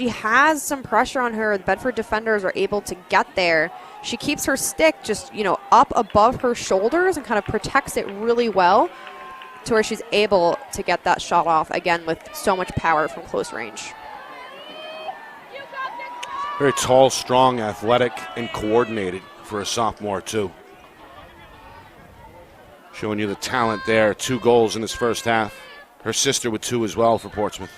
has some pressure on her, the Bedford defenders are able to get there. She keeps her stick just, up above her shoulders and kind of protects it really well to where she's able to get that shot off, again, with so much power from close range. Very tall, strong, athletic, and coordinated for a sophomore, too. Showing you the talent there. 2 goals in this first half. Her sister with 2 as well for Portsmouth.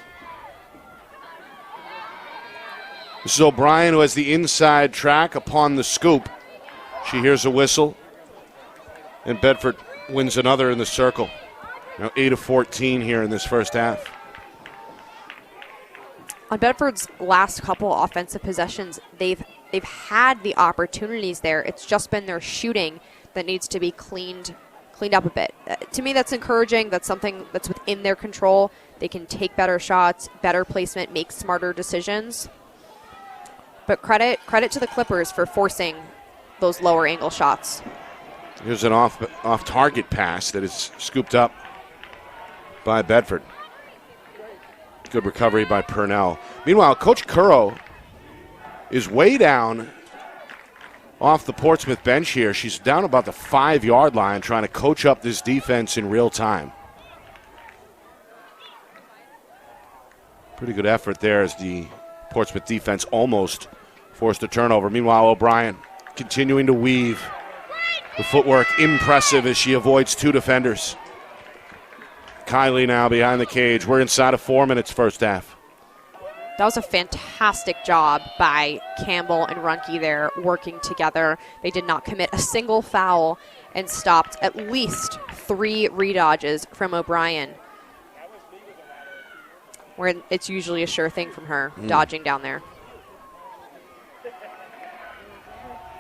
This is O'Brien, who has the inside track upon the scoop. She hears a whistle, and Bedford wins another in the circle. Now 8 of 14 here in this first half. On Bedford's last couple offensive possessions, they've had the opportunities there. It's just been their shooting that needs to be cleaned up a bit. To me, that's encouraging. That's something that's within their control. They can take better shots, better placement, make smarter decisions. But credit to the Clippers for forcing those lower angle shots. Here's an off target pass that is scooped up by Bedford. Good recovery by Purnell. Meanwhile, Coach Currow is way down off the Portsmouth bench here. She's down about the 5-yard line trying to coach up this defense in real time. Pretty good effort there as the Portsmouth defense almost forced a turnover. Meanwhile, O'Brien continuing to weave. The footwork impressive as she avoids 2 defenders. Kylie now behind the cage. We're inside of 4 minutes first half. That was a fantastic job by Campbell and Runke there working together. They did not commit a single foul and stopped at least 3 redodges from O'Brien, where it's usually a sure thing from her, dodging down there.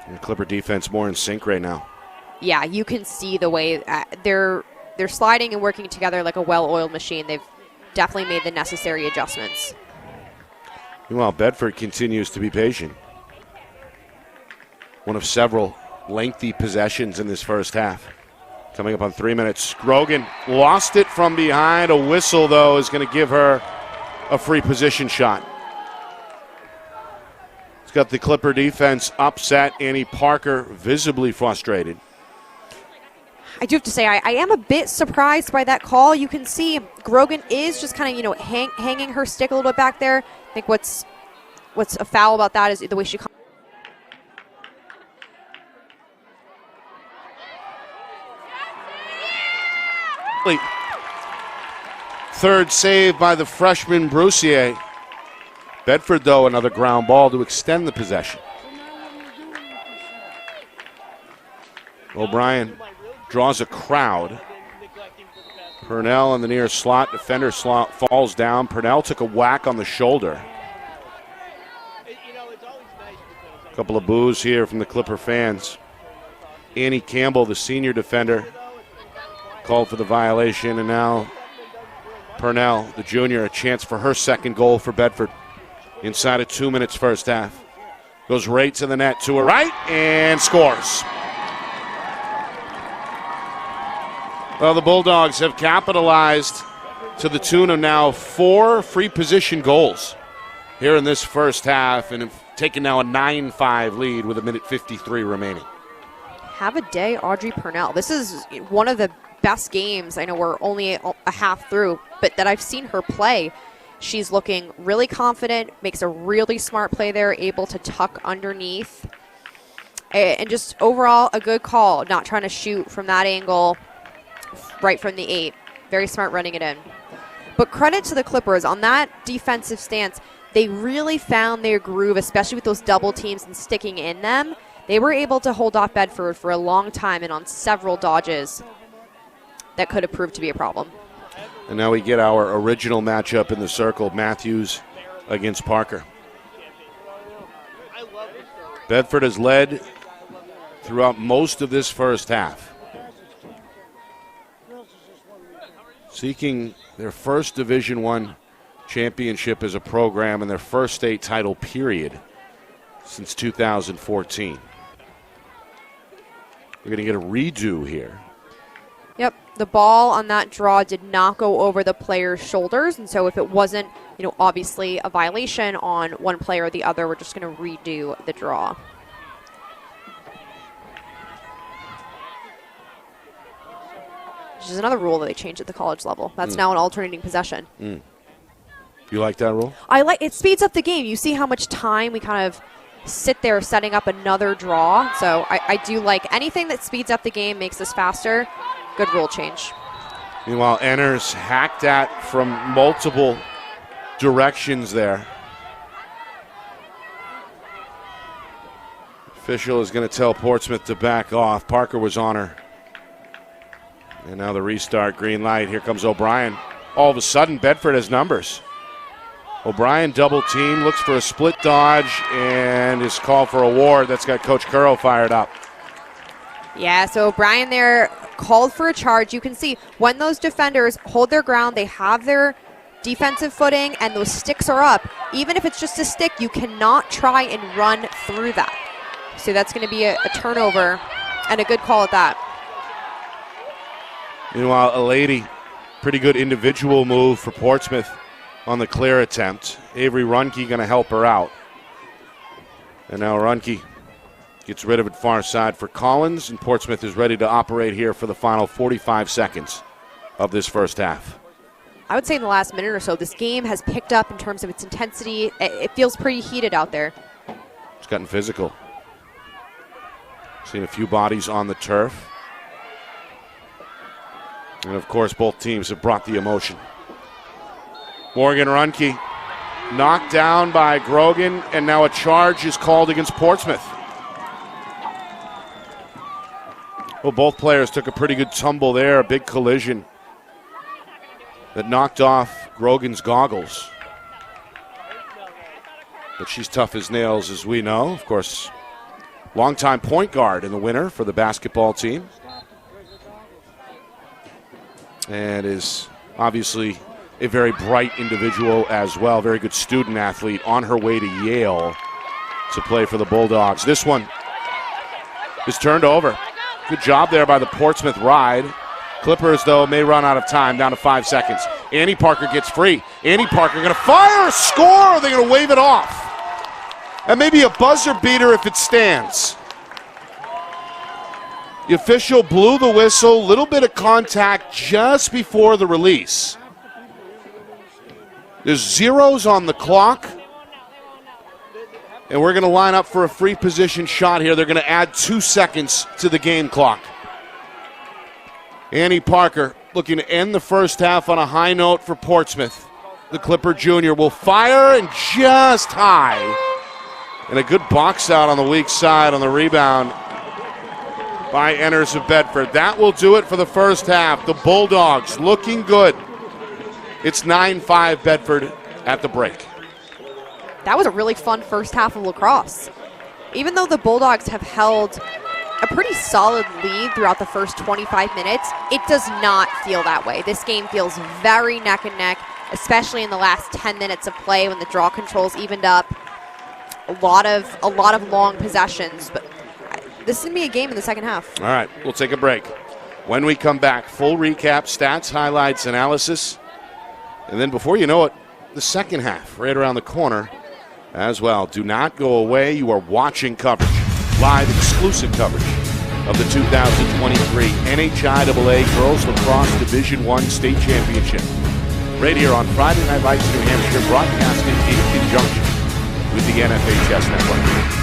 The Clipper defense more in sync right now. Yeah, you can see the way they're sliding and working together like a well-oiled machine. They've definitely made the necessary adjustments. Meanwhile, Bedford continues to be patient. One of several lengthy possessions in this first half. Coming up on 3 minutes. Grogan lost it from behind. A whistle, though, is going to give her a free position shot. It's got the Clipper defense upset. Annie Parker visibly frustrated. I do have to say, I am a bit surprised by that call. You can see Grogan is just kind of, hanging her stick a little bit back there. I think what's a foul about that is the way she. Third save by the freshman Broussier. Bedford, though, another ground ball to extend the possession. O'Brien draws a crowd. Purnell in the near slot. Defender slot falls down. Purnell took a whack on the shoulder. A couple of boos here from the Clipper fans. Annie Campbell, the senior defender, called for the violation, and now Purnell, the junior, a chance for her second goal for Bedford inside of 2 minutes first half. Goes right to the net to her right and scores. Well, the Bulldogs have capitalized to the tune of now 4 free position goals here in this first half and have taken now a 9-5 lead with 1:53 remaining. Have a day, Audrey Purnell. This is one of the best games. I know we're only a half through, but that I've seen her play. She's looking really confident, makes a really smart play there, able to tuck underneath. And just overall a good call, not trying to shoot from that angle right from the 8. Very smart running it in. But credit to the Clippers on that defensive stance. They really found their groove, especially with those double teams and sticking in them. They were able to hold off Bedford for a long time and on several dodges that could have proved to be a problem. And now we get our original matchup in the circle, Matthews against Parker. Bedford has led throughout most of this first half, seeking their first Division I championship as a program and their first state title period since 2014. We're going to get a redo here. Yep, the ball on that draw did not go over the player's shoulders, and so if it wasn't, obviously a violation on one player or the other, we're just going to redo the draw. Which is another rule that they changed at the college level. That's now an alternating possession. You like that rule? It speeds up the game. You see how much time we kind of sit there setting up another draw. So I do like anything that speeds up the game, makes this faster. Good rule change. Meanwhile, Enners hacked at from multiple directions there. Official is going to tell Portsmouth to back off. Parker was on her. And now the restart, green light. Here comes O'Brien. All of a sudden, Bedford has numbers. O'Brien double team, looks for a split dodge, and is called for a ward. That's got Coach Currow fired up. Yeah, so O'Brien there called for a charge. You can see when those defenders hold their ground, they have their defensive footing, and those sticks are up. Even if it's just a stick, you cannot try and run through that. So that's going to be a turnover, and a good call at that. Meanwhile, a lady, pretty good individual move for Portsmouth on the clear attempt. Avery Runke going to help her out. And now Runke gets rid of it far side for Collins, and Portsmouth is ready to operate here for the final 45 seconds of this first half. I would say in the last minute or so, this game has picked up in terms of its intensity. It feels pretty heated out there. It's gotten physical. Seen a few bodies on the turf. And of course, both teams have brought the emotion. Morgan Runke Knocked down by Grogan, and now a charge is called against Portsmouth. Well, both players took a pretty good tumble there, a big collision that knocked off Grogan's goggles. But she's tough as nails, as we know. Of course, longtime point guard in the winner for the basketball team. And is obviously a very bright individual as well. Very good student athlete on her way to Yale to play for the Bulldogs. This one is turned over. Good job there by the Portsmouth Ride. Clippers, though, may run out of time, down to 5 seconds. Annie Parker gets free. Annie Parker going to fire a score, or they're going to wave it off. And maybe a buzzer beater if it stands. The official blew the whistle, little bit of contact just before the release. There's zeros on the clock. And we're going to line up for a free position shot here. They're going to add 2 seconds to the game clock. Annie Parker looking to end the first half on a high note for Portsmouth. The Clipper Jr. will fire and just high. And a good box out on the weak side on the rebound by Enners of Bedford. That will do it for the first half. The Bulldogs looking good. It's 9-5 Bedford at the break. That was a really fun first half of lacrosse. Even though the Bulldogs have held a pretty solid lead throughout the first 25 minutes, it does not feel that way. This game feels very neck and neck, especially in the last 10 minutes of play when the draw controls evened up. A lot of long possessions, but this is going to be a game in the second half. All right, we'll take a break. When we come back, full recap, stats, highlights, analysis, and then before you know it, the second half right around the corner as well. Do not go away. You are watching coverage, live exclusive coverage of the 2023 NHIAA Girls Lacrosse Division I State Championship. Right here on Friday Night Lights, New Hampshire, broadcasting in conjunction with the NFHS Network.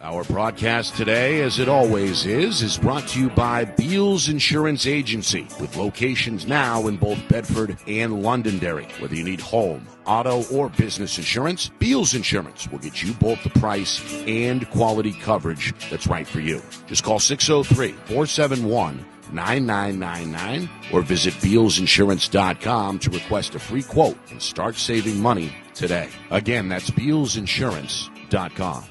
Our broadcast today, as it always is brought to you by Beals Insurance Agency, with locations now in both Bedford and Londonderry. Whether you need home, auto, or business insurance, Beals Insurance will get you both the price and quality coverage that's right for you. Just call 603-471-9999 or visit BealsInsurance.com to request a free quote and start saving money today. Again, that's BealsInsurance.com.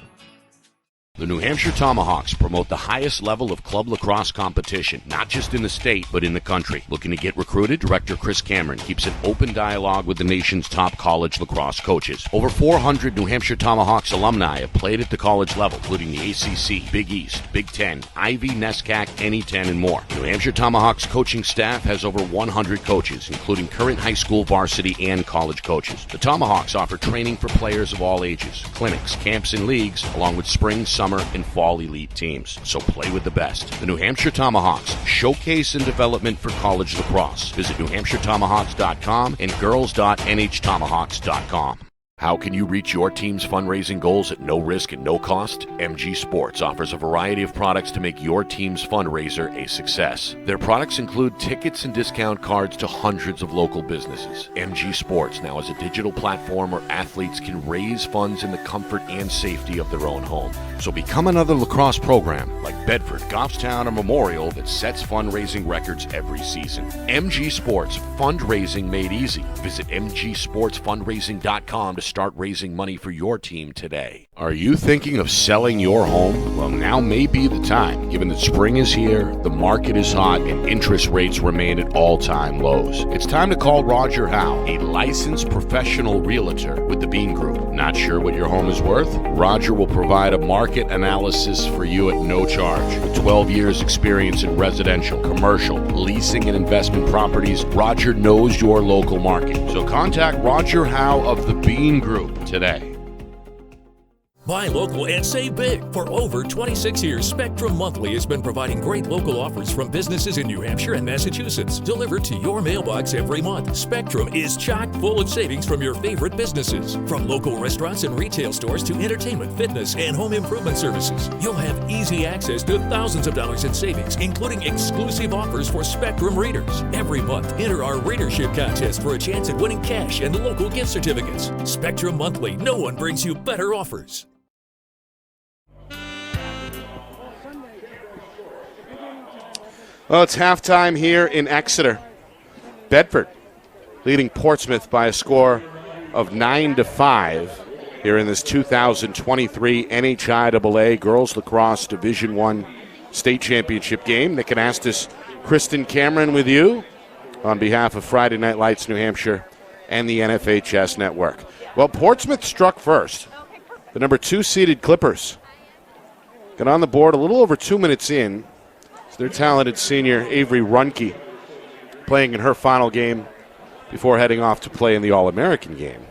The New Hampshire Tomahawks promote the highest level of club lacrosse competition, not just in the state, but in the country. Looking to get recruited? Director Chris Cameron keeps an open dialogue with the nation's top college lacrosse coaches. Over 400 New Hampshire Tomahawks alumni have played at the college level, including the ACC, Big East, Big Ten, Ivy, NESCAC, NE10, and more. New Hampshire Tomahawks coaching staff has over 100 coaches, including current high school, varsity, and college coaches. The Tomahawks offer training for players of all ages, clinics, camps, and leagues, along with spring, summer, and fall elite teams. So play with the best. The New Hampshire Tomahawks, showcase and development for college lacrosse. Visit NewHampshireTomahawks.com and girls.nhtomahawks.com. How can you reach your team's fundraising goals at no risk and no cost? MG Sports offers a variety of products to make your team's fundraiser a success. Their products include tickets and discount cards to hundreds of local businesses. MG Sports now has a digital platform where athletes can raise funds in the comfort and safety of their own home. So become another lacrosse program like Bedford, Goffstown, or Memorial that sets fundraising records every season. MG Sports, fundraising made easy. Visit mgsportsfundraising.com to start raising money for your team today. Are you thinking of selling your home? Well, now may be the time, given that spring is here, the market is hot, and interest rates remain at all-time lows. It's time to call Roger Howe, a licensed professional realtor with the Bean Group. Not sure what your home is worth? Roger will provide a market analysis for you at no charge. With 12 years experience in residential, commercial, leasing, and investment properties, Roger knows your local market. So contact Roger Howe of the Bean Group today. Buy local and save big. For over 26 years, Spectrum Monthly has been providing great local offers from businesses in New Hampshire and Massachusetts, delivered to your mailbox every month. Spectrum is chock full of savings from your favorite businesses. From local restaurants and retail stores to entertainment, fitness, and home improvement services. You'll have easy access to thousands of dollars in savings, including exclusive offers for Spectrum readers. Every month, enter our readership contest for a chance at winning cash and local gift certificates. Spectrum Monthly, no one brings you better offers. Well, it's halftime here in Exeter. Bedford leading Portsmouth by a score of 9-5 here in this 2023 NHIAA Girls Lacrosse Division I State Championship game. Nick Anastas, Kristen Cameron with you on behalf of Friday Night Lights New Hampshire and the NFHS Network. Well, Portsmouth struck first. The number 2 seeded Clippers got on the board a little over 2 minutes in. Their talented senior Avery Runke playing in her final game before heading off to play in the All-American game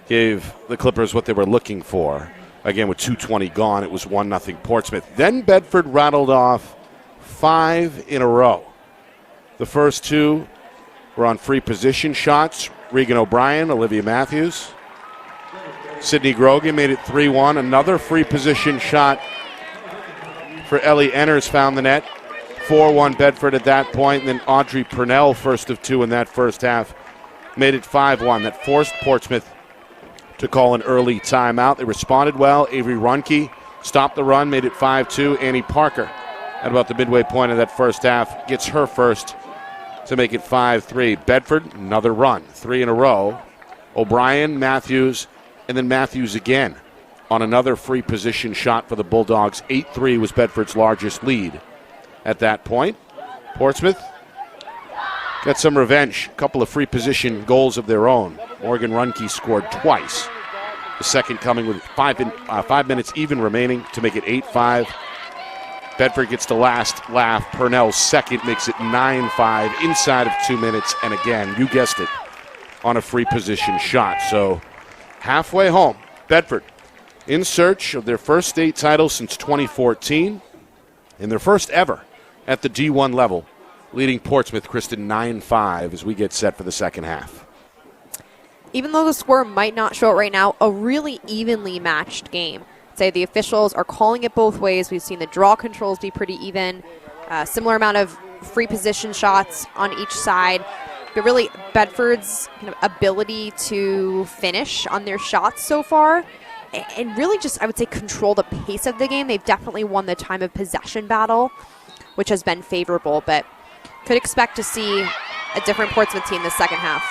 gave the Clippers what they were looking for. Again, with 2:20 gone, it was 1-0 Portsmouth. Then Bedford rattled off 5 in a row. The first 2 were on free position shots. Regan O'Brien, Olivia Matthews. Sydney Grogan made it 3-1. Another free position shot for Ellie Enners found the net. 4-1 Bedford at that point, and then Audrey Purnell, first of 2 in that first half, made it 5-1. That forced Portsmouth to call an early timeout. They responded well. Avery Runke stopped the run, made it 5-2. Annie Parker, at about the midway point of that first half, gets her first to make it 5-3. Bedford, another run, 3 in a row. O'Brien, Matthews, and then Matthews again on another free position shot for the Bulldogs. 8-3 was Bedford's largest lead. At that point, Portsmouth got some revenge. A couple of free position goals of their own. Morgan Runke scored twice. The second coming with 5 minutes even remaining to make it 8-5. Bedford gets the last laugh. Purnell's second makes it 9-5 inside of 2 minutes. And again, you guessed it, on a free position shot. So halfway home, Bedford in search of their first state title since 2014 and their first ever at the D1 level, leading Portsmouth, Kristen, 9-5 as we get set for the second half. Even though the score might not show it right now, a really evenly matched game. I'd say the officials are calling it both ways. We've seen the draw controls be pretty even. Similar amount of free position shots on each side. But really, Bedford's kind of ability to finish on their shots so far, and really just, I would say, control the pace of the game. They've definitely won the time of possession battle, which has been favorable, but could expect to see a different Portsmouth team this second half.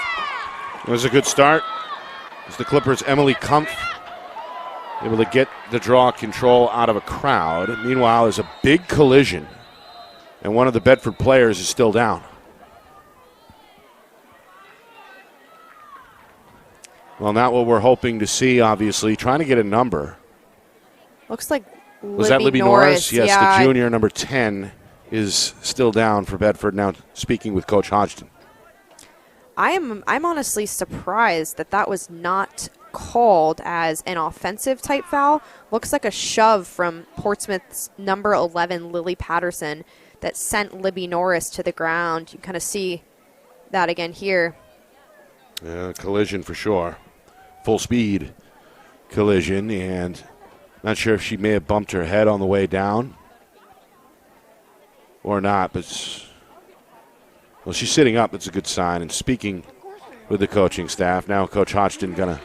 It was a good start. As the Clippers' Emily Kumpf able to get the draw control out of a crowd. Meanwhile, there's a big collision, and one of the Bedford players is still down. Well, not what we're hoping to see, obviously. Trying to get a number. Looks like Was that Libby Norris? Yes, yeah, the junior, number 10, is still down for Bedford. Now speaking with Coach Hodgson. I'm honestly surprised that was not called as an offensive type foul. Looks like a shove from Portsmouth's number 11, Lily Patterson, that sent Libby Norris to the ground. You kind of see that again here. Yeah, collision for sure. Full speed collision, and not sure if she may have bumped her head on the way down or not, but well, she's sitting up. That's a good sign. And speaking with the coaching staff, now Coach Hodgson going to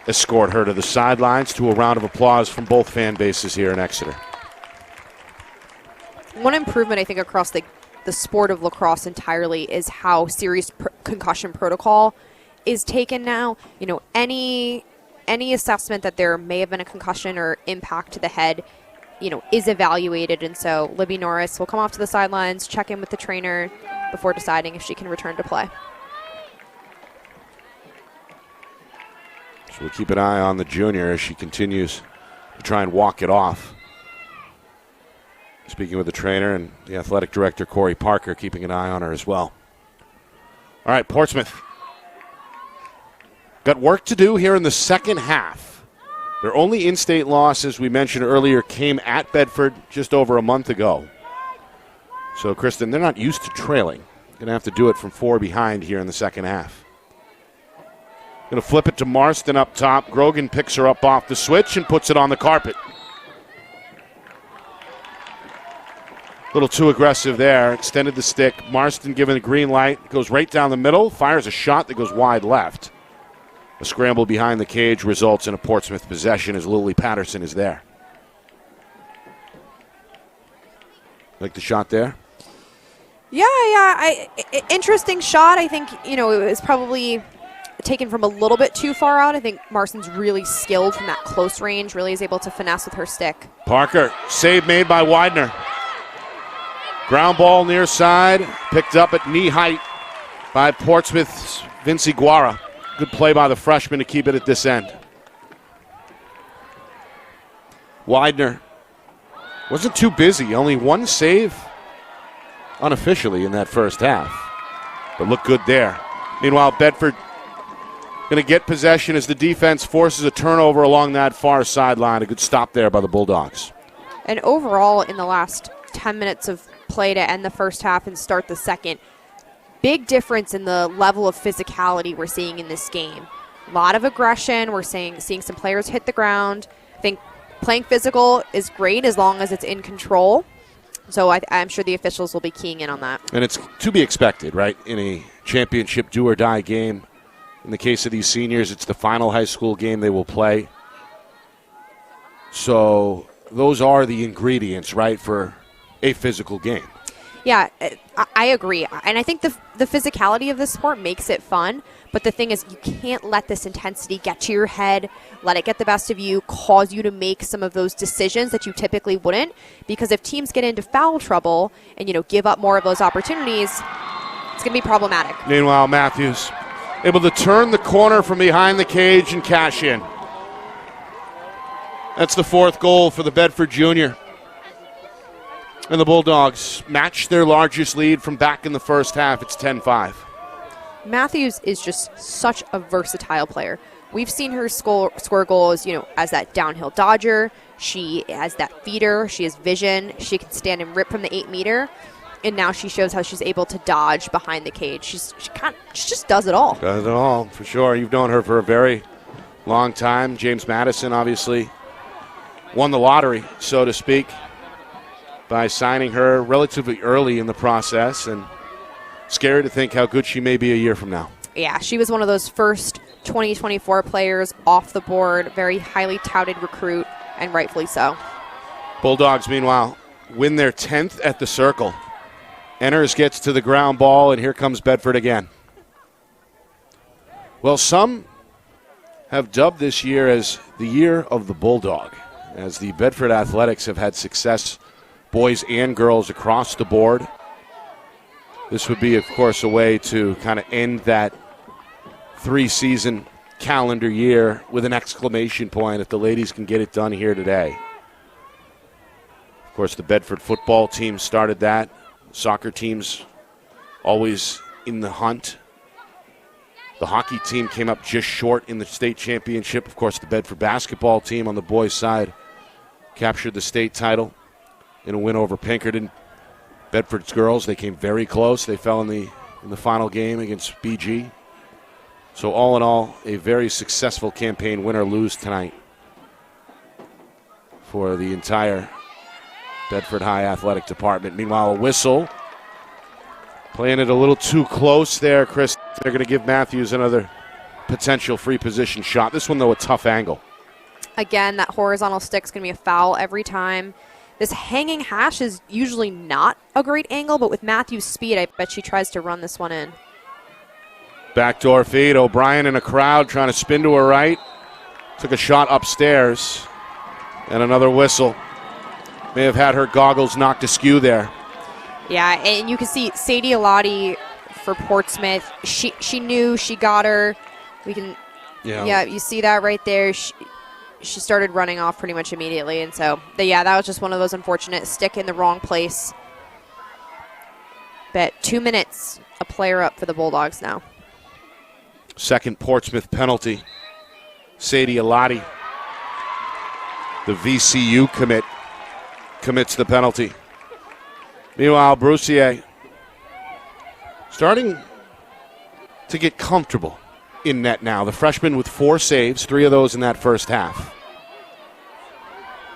escort her to the sidelines to a round of applause from both fan bases here in Exeter. One improvement, I think, across the sport of lacrosse entirely is how serious concussion protocol is taken now. You know, any assessment that there may have been a concussion or impact to the head, you know, is evaluated. And so Libby Norris will come off to the sidelines, check in with the trainer before deciding if she can return to play. So we'll keep an eye on the junior as she continues to try and walk it off. Speaking with the trainer and the athletic director, Corey Parker, keeping an eye on her as well. All right, Portsmouth got work to do here in the second half. Their only in-state loss, as we mentioned earlier, came at Bedford just over a month ago. So, Kristen, they're not used to trailing. Going to have to do it from 4 behind here in the second half. Going to flip it to Marston up top. Grogan picks her up off the switch and puts it on the carpet. A little too aggressive there. Extended the stick. Marston given the green light. Goes right down the middle. Fires a shot that goes wide left. A scramble behind the cage results in a Portsmouth possession as Lily Patterson is there. Like the shot there? Yeah. Interesting shot. I think, it was probably taken from a little bit too far out. I think Marston's really skilled from that close range, really is able to finesse with her stick. Parker, save made by Widener. Ground ball near side, picked up at knee height by Portsmouth's Vinci Guara. Good play by the freshman to keep it at this end. Widener wasn't too busy, only one save unofficially in that first half, but looked good there. Meanwhile, Bedford going to get possession as the defense forces a turnover along that far sideline. A good stop there by the Bulldogs. And overall, in the last 10 minutes of play to end the first half and start the second, big difference in the level of physicality we're seeing in this game. A lot of aggression. We're seeing some players hit the ground. I think playing physical is great as long as it's in control. So I'm sure the officials will be keying in on that. And it's to be expected, right, in a championship do-or-die game. In the case of these seniors, it's the final high school game they will play. So those are the ingredients, right, for a physical game. Yeah, I agree. And I think the physicality of this sport makes it fun. But the thing is, you can't let this intensity get to your head, let it get the best of you, cause you to make some of those decisions that you typically wouldn't. Because if teams get into foul trouble and, give up more of those opportunities, it's going to be problematic. Meanwhile, Matthews able to turn the corner from behind the cage and cash in. That's the fourth goal for the Bedford junior. And the Bulldogs match their largest lead from back in the first half. It's 10-5. Matthews is just such a versatile player. We've seen her score goals, as that downhill dodger. She has that feeder. She has vision. She can stand and rip from the 8-meter. And now she shows how she's able to dodge behind the cage. She just does it all. Does it all, for sure. You've known her for a very long time. James Madison obviously won the lottery, so to speak, by signing her relatively early in the process. And scary to think how good she may be a year from now. Yeah, she was one of those first 2024 players off the board, very highly touted recruit, and rightfully so. Bulldogs, meanwhile, win their 10th at the circle. Enners gets to the ground ball, and here comes Bedford again. Well, some have dubbed this year as the year of the Bulldog, as the Bedford Athletics have had success, boys and girls, across the board. This would be, of course, a way to kind of end that 3-season calendar year with an exclamation point if the ladies can get it done here today. Of course, the Bedford football team started that. Soccer teams always in the hunt. The hockey team came up just short in the state championship. Of course, the Bedford basketball team on the boys' side captured the state title in a win over Pinkerton. Bedford's girls, they came very close. They fell in the final game against BG. So all in all, a very successful campaign, win or lose tonight for the entire Bedford High athletic department. Meanwhile, a whistle. Playing it a little too close there, Chris. They're going to give Matthews another potential free position shot. This one, though, a tough angle. Again, that horizontal stick's going to be a foul every time. This hanging hash is usually not a great angle, but with Matthews' speed, I bet she tries to run this one in. Backdoor feed. O'Brien in a crowd trying to spin to her right. Took a shot upstairs. And another whistle. May have had her goggles knocked askew there. Yeah, and you can see Sadie Alati for Portsmouth. She knew, she got her. Yeah, you see that right there. She started running off pretty much immediately. And so, that was just one of those unfortunate stick in the wrong place. But 2 minutes, a player up for the Bulldogs now. Second Portsmouth penalty. Sadie Alati The VCU commits the penalty. Meanwhile, Broussier starting to get comfortable in net now. The freshman with 4 saves, 3 of those in that first half.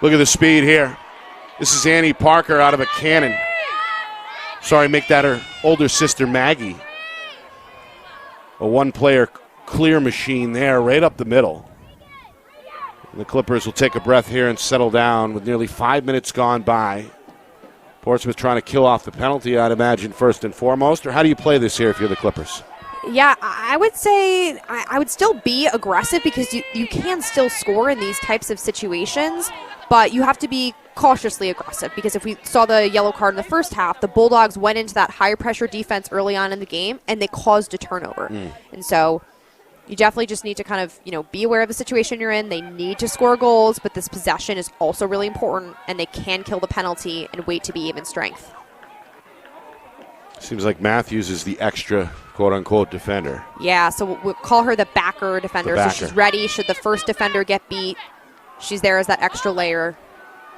Look at the speed here. This is Annie Parker out of a cannon. Sorry, make that her older sister Maggie. A one-player clear machine there right up the middle. And the Clippers will take a breath here and settle down with nearly 5 minutes gone by. Portsmouth trying to kill off the penalty, I'd imagine, first and foremost. Or how do you play this here if you're the Clippers? Yeah, I would say I would still be aggressive because you can still score in these types of situations, but you have to be cautiously aggressive because if we saw the yellow card in the first half, the Bulldogs went into that higher pressure defense early on in the game and they caused a turnover. And so you definitely just need to kind of, be aware of the situation you're in. They need to score goals, but this possession is also really important and they can kill the penalty and wait to be even strength. Seems like Matthews is the extra quote-unquote defender. Yeah, so we'll call her the backer defender. So she's ready. Should the first defender get beat, she's there as that extra layer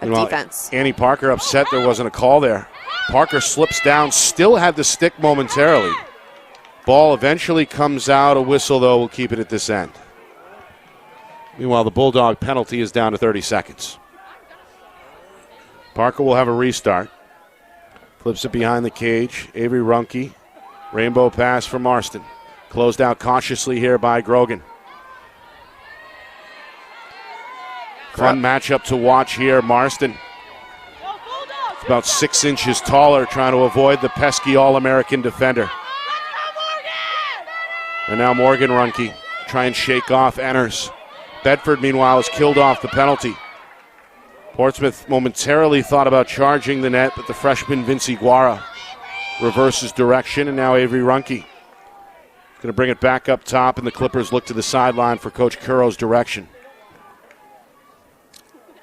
of defense. Annie Parker upset there wasn't a call there. Parker slips down, still had the stick momentarily. Ball eventually comes out. A whistle, though, will keep it at this end. Meanwhile, the Bulldog penalty is down to 30 seconds. Parker will have a restart. Flips it behind the cage. Avery Runke. Rainbow pass for Marston. Closed out cautiously here by Grogan. Fun matchup to watch here. Marston, about 6 inches taller, trying to avoid the pesky All-American defender. And now Morgan Runke try and shake off Enners. Bedford, meanwhile, has killed off the penalty. Portsmouth momentarily thought about charging the net, but the freshman Vince Iguara reverses direction, and now Avery Runke going to bring it back up top, and the Clippers look to the sideline for Coach Curro's direction.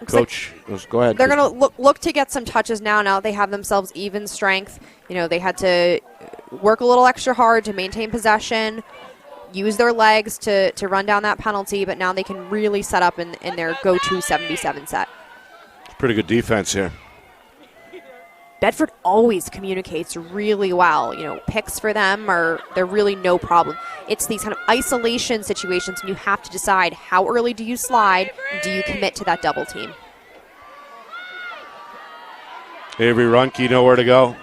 Coach, go ahead. They're going to look to get some touches now. Now they have themselves even strength. They had to work a little extra hard to maintain possession, use their legs to run down that penalty, but now they can really set up in their go-to 77 set. Pretty good defense here. Bedford always communicates really well. Picks for them they're really no problem. It's these kind of isolation situations and you have to decide how early do you slide and do you commit to that double team. Avery Runke nowhere to go.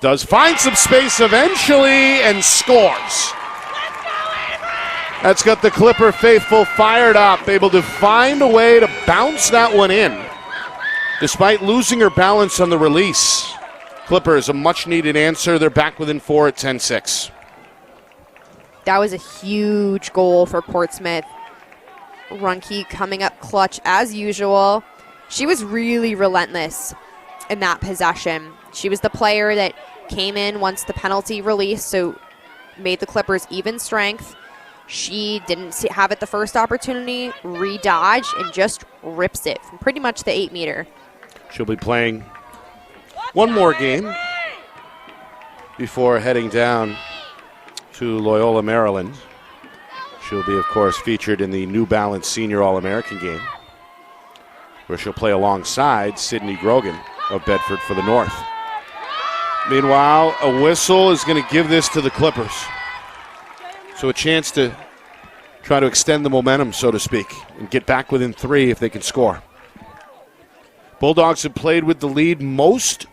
Does find some space eventually and scores. That's got the Clipper faithful fired up, able to find a way to bounce that one in. Despite losing her balance on the release, Clippers, a much-needed answer. They're back within 4 at 10-6. That was a huge goal for Portsmouth. Runke coming up clutch as usual. She was really relentless in that possession. She was the player that came in once the penalty released, so made the Clippers even strength. She didn't have it the first opportunity, re-dodge, and just rips it from pretty much the 8-meter. She'll be playing one more game before heading down to Loyola, Maryland. She'll be, of course, featured in the New Balance Senior All-American game, where she'll play alongside Sydney Grogan of Bedford for the North. Meanwhile, a whistle is going to give this to the Clippers. So a chance to try to extend the momentum, so to speak, and get back within 3 if they can score. Bulldogs have played with the lead most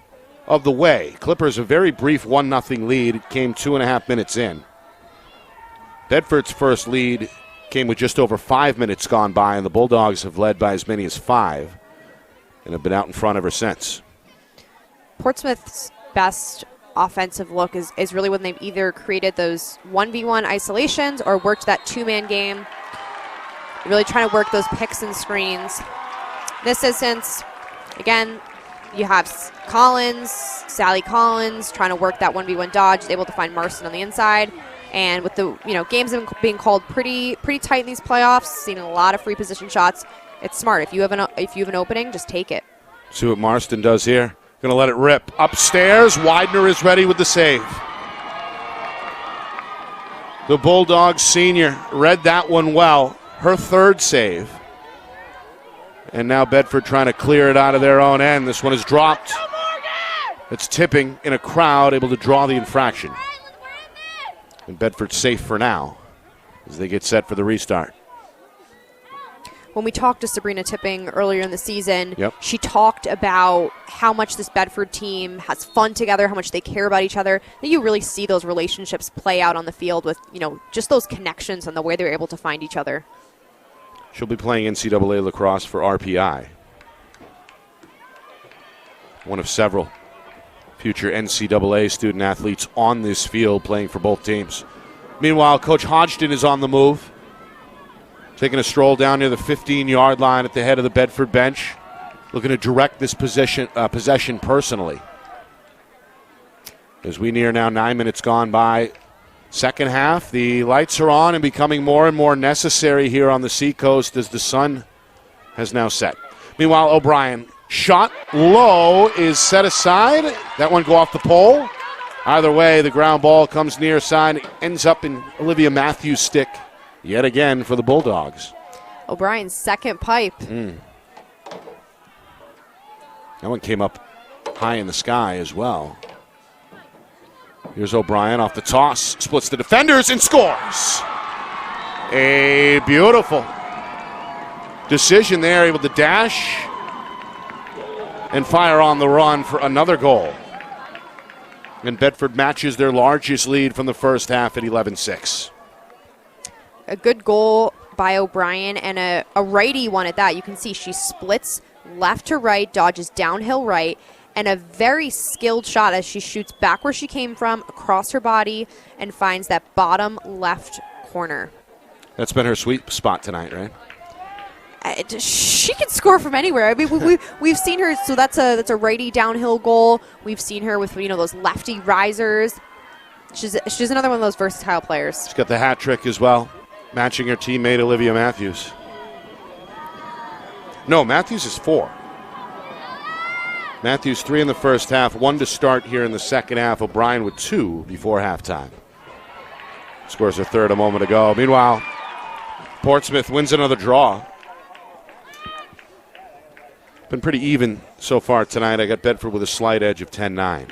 of the way. Clippers a very brief 1-0 lead. It came 2.5 minutes in. Bedford's first lead came with just over 5 minutes gone by, and the Bulldogs have led by as many as 5 and have been out in front ever since. Portsmouth's best offensive look is really when they've either created those 1v1 isolations or worked that 2-man game, really trying to work those picks and screens. This instance, again, you have Sally Collins trying to work that 1v1 dodge, able to find Marston on the inside. And with the games being called pretty tight in these playoffs, seeing a lot of free position shots, it's smart. If you have an opening, just take it. See what Marston does here. Going to let it rip. Upstairs, Widener is ready with the save. The Bulldogs senior read that one well. Her third save. And now Bedford trying to clear it out of their own end. This one is dropped. It's tipping in a crowd, able to draw the infraction. And Bedford's safe for now as they get set for the restart. When we talked to Sabrina Tipping earlier in the season, Yep. she talked about how much this Bedford team has fun together, how much they care about each other. That you really see those relationships play out on the field with, just those connections and the way they're able to find each other. She'll be playing NCAA lacrosse for RPI. One of several future NCAA student athletes on this field playing for both teams. Meanwhile, Coach Hodgson is on the move, taking a stroll down near the 15-yard line at the head of the Bedford bench, looking to direct this possession personally. As we near now 9 minutes gone by, second half, the lights are on and becoming more and more necessary here on the Seacoast as the sun has now set. Meanwhile, O'Brien, shot low, is set aside. That one go off the pole. Either way, the ground ball comes near side, ends up in Olivia Matthews' stick yet again for the Bulldogs. O'Brien's second pipe. That one came up high in the sky as well. Here's O'Brien off the toss, splits the defenders and scores. A beautiful decision there, able to dash and fire on the run for another goal. And Bedford matches their largest lead from the first half at 11-6. A good goal by O'Brien and a righty one at that. You can see she splits left to right, dodges downhill right, and a very skilled shot as she shoots back where she came from, across her body, and finds that bottom left corner. That's been her sweet spot tonight, right? She can score from anywhere. I mean, we've seen her. So that's a righty downhill goal. We've seen her with those lefty risers. She's another one of those versatile players. She's got the hat trick as well, matching her teammate Olivia Matthews. No, Matthews is 4. Matthews 3 in the first half, 1 to start here in the second half. O'Brien with 2 before halftime. Scores her third a moment ago. Meanwhile, Portsmouth wins another draw. Been pretty even so far tonight. I got Bedford with a slight edge of 10-9.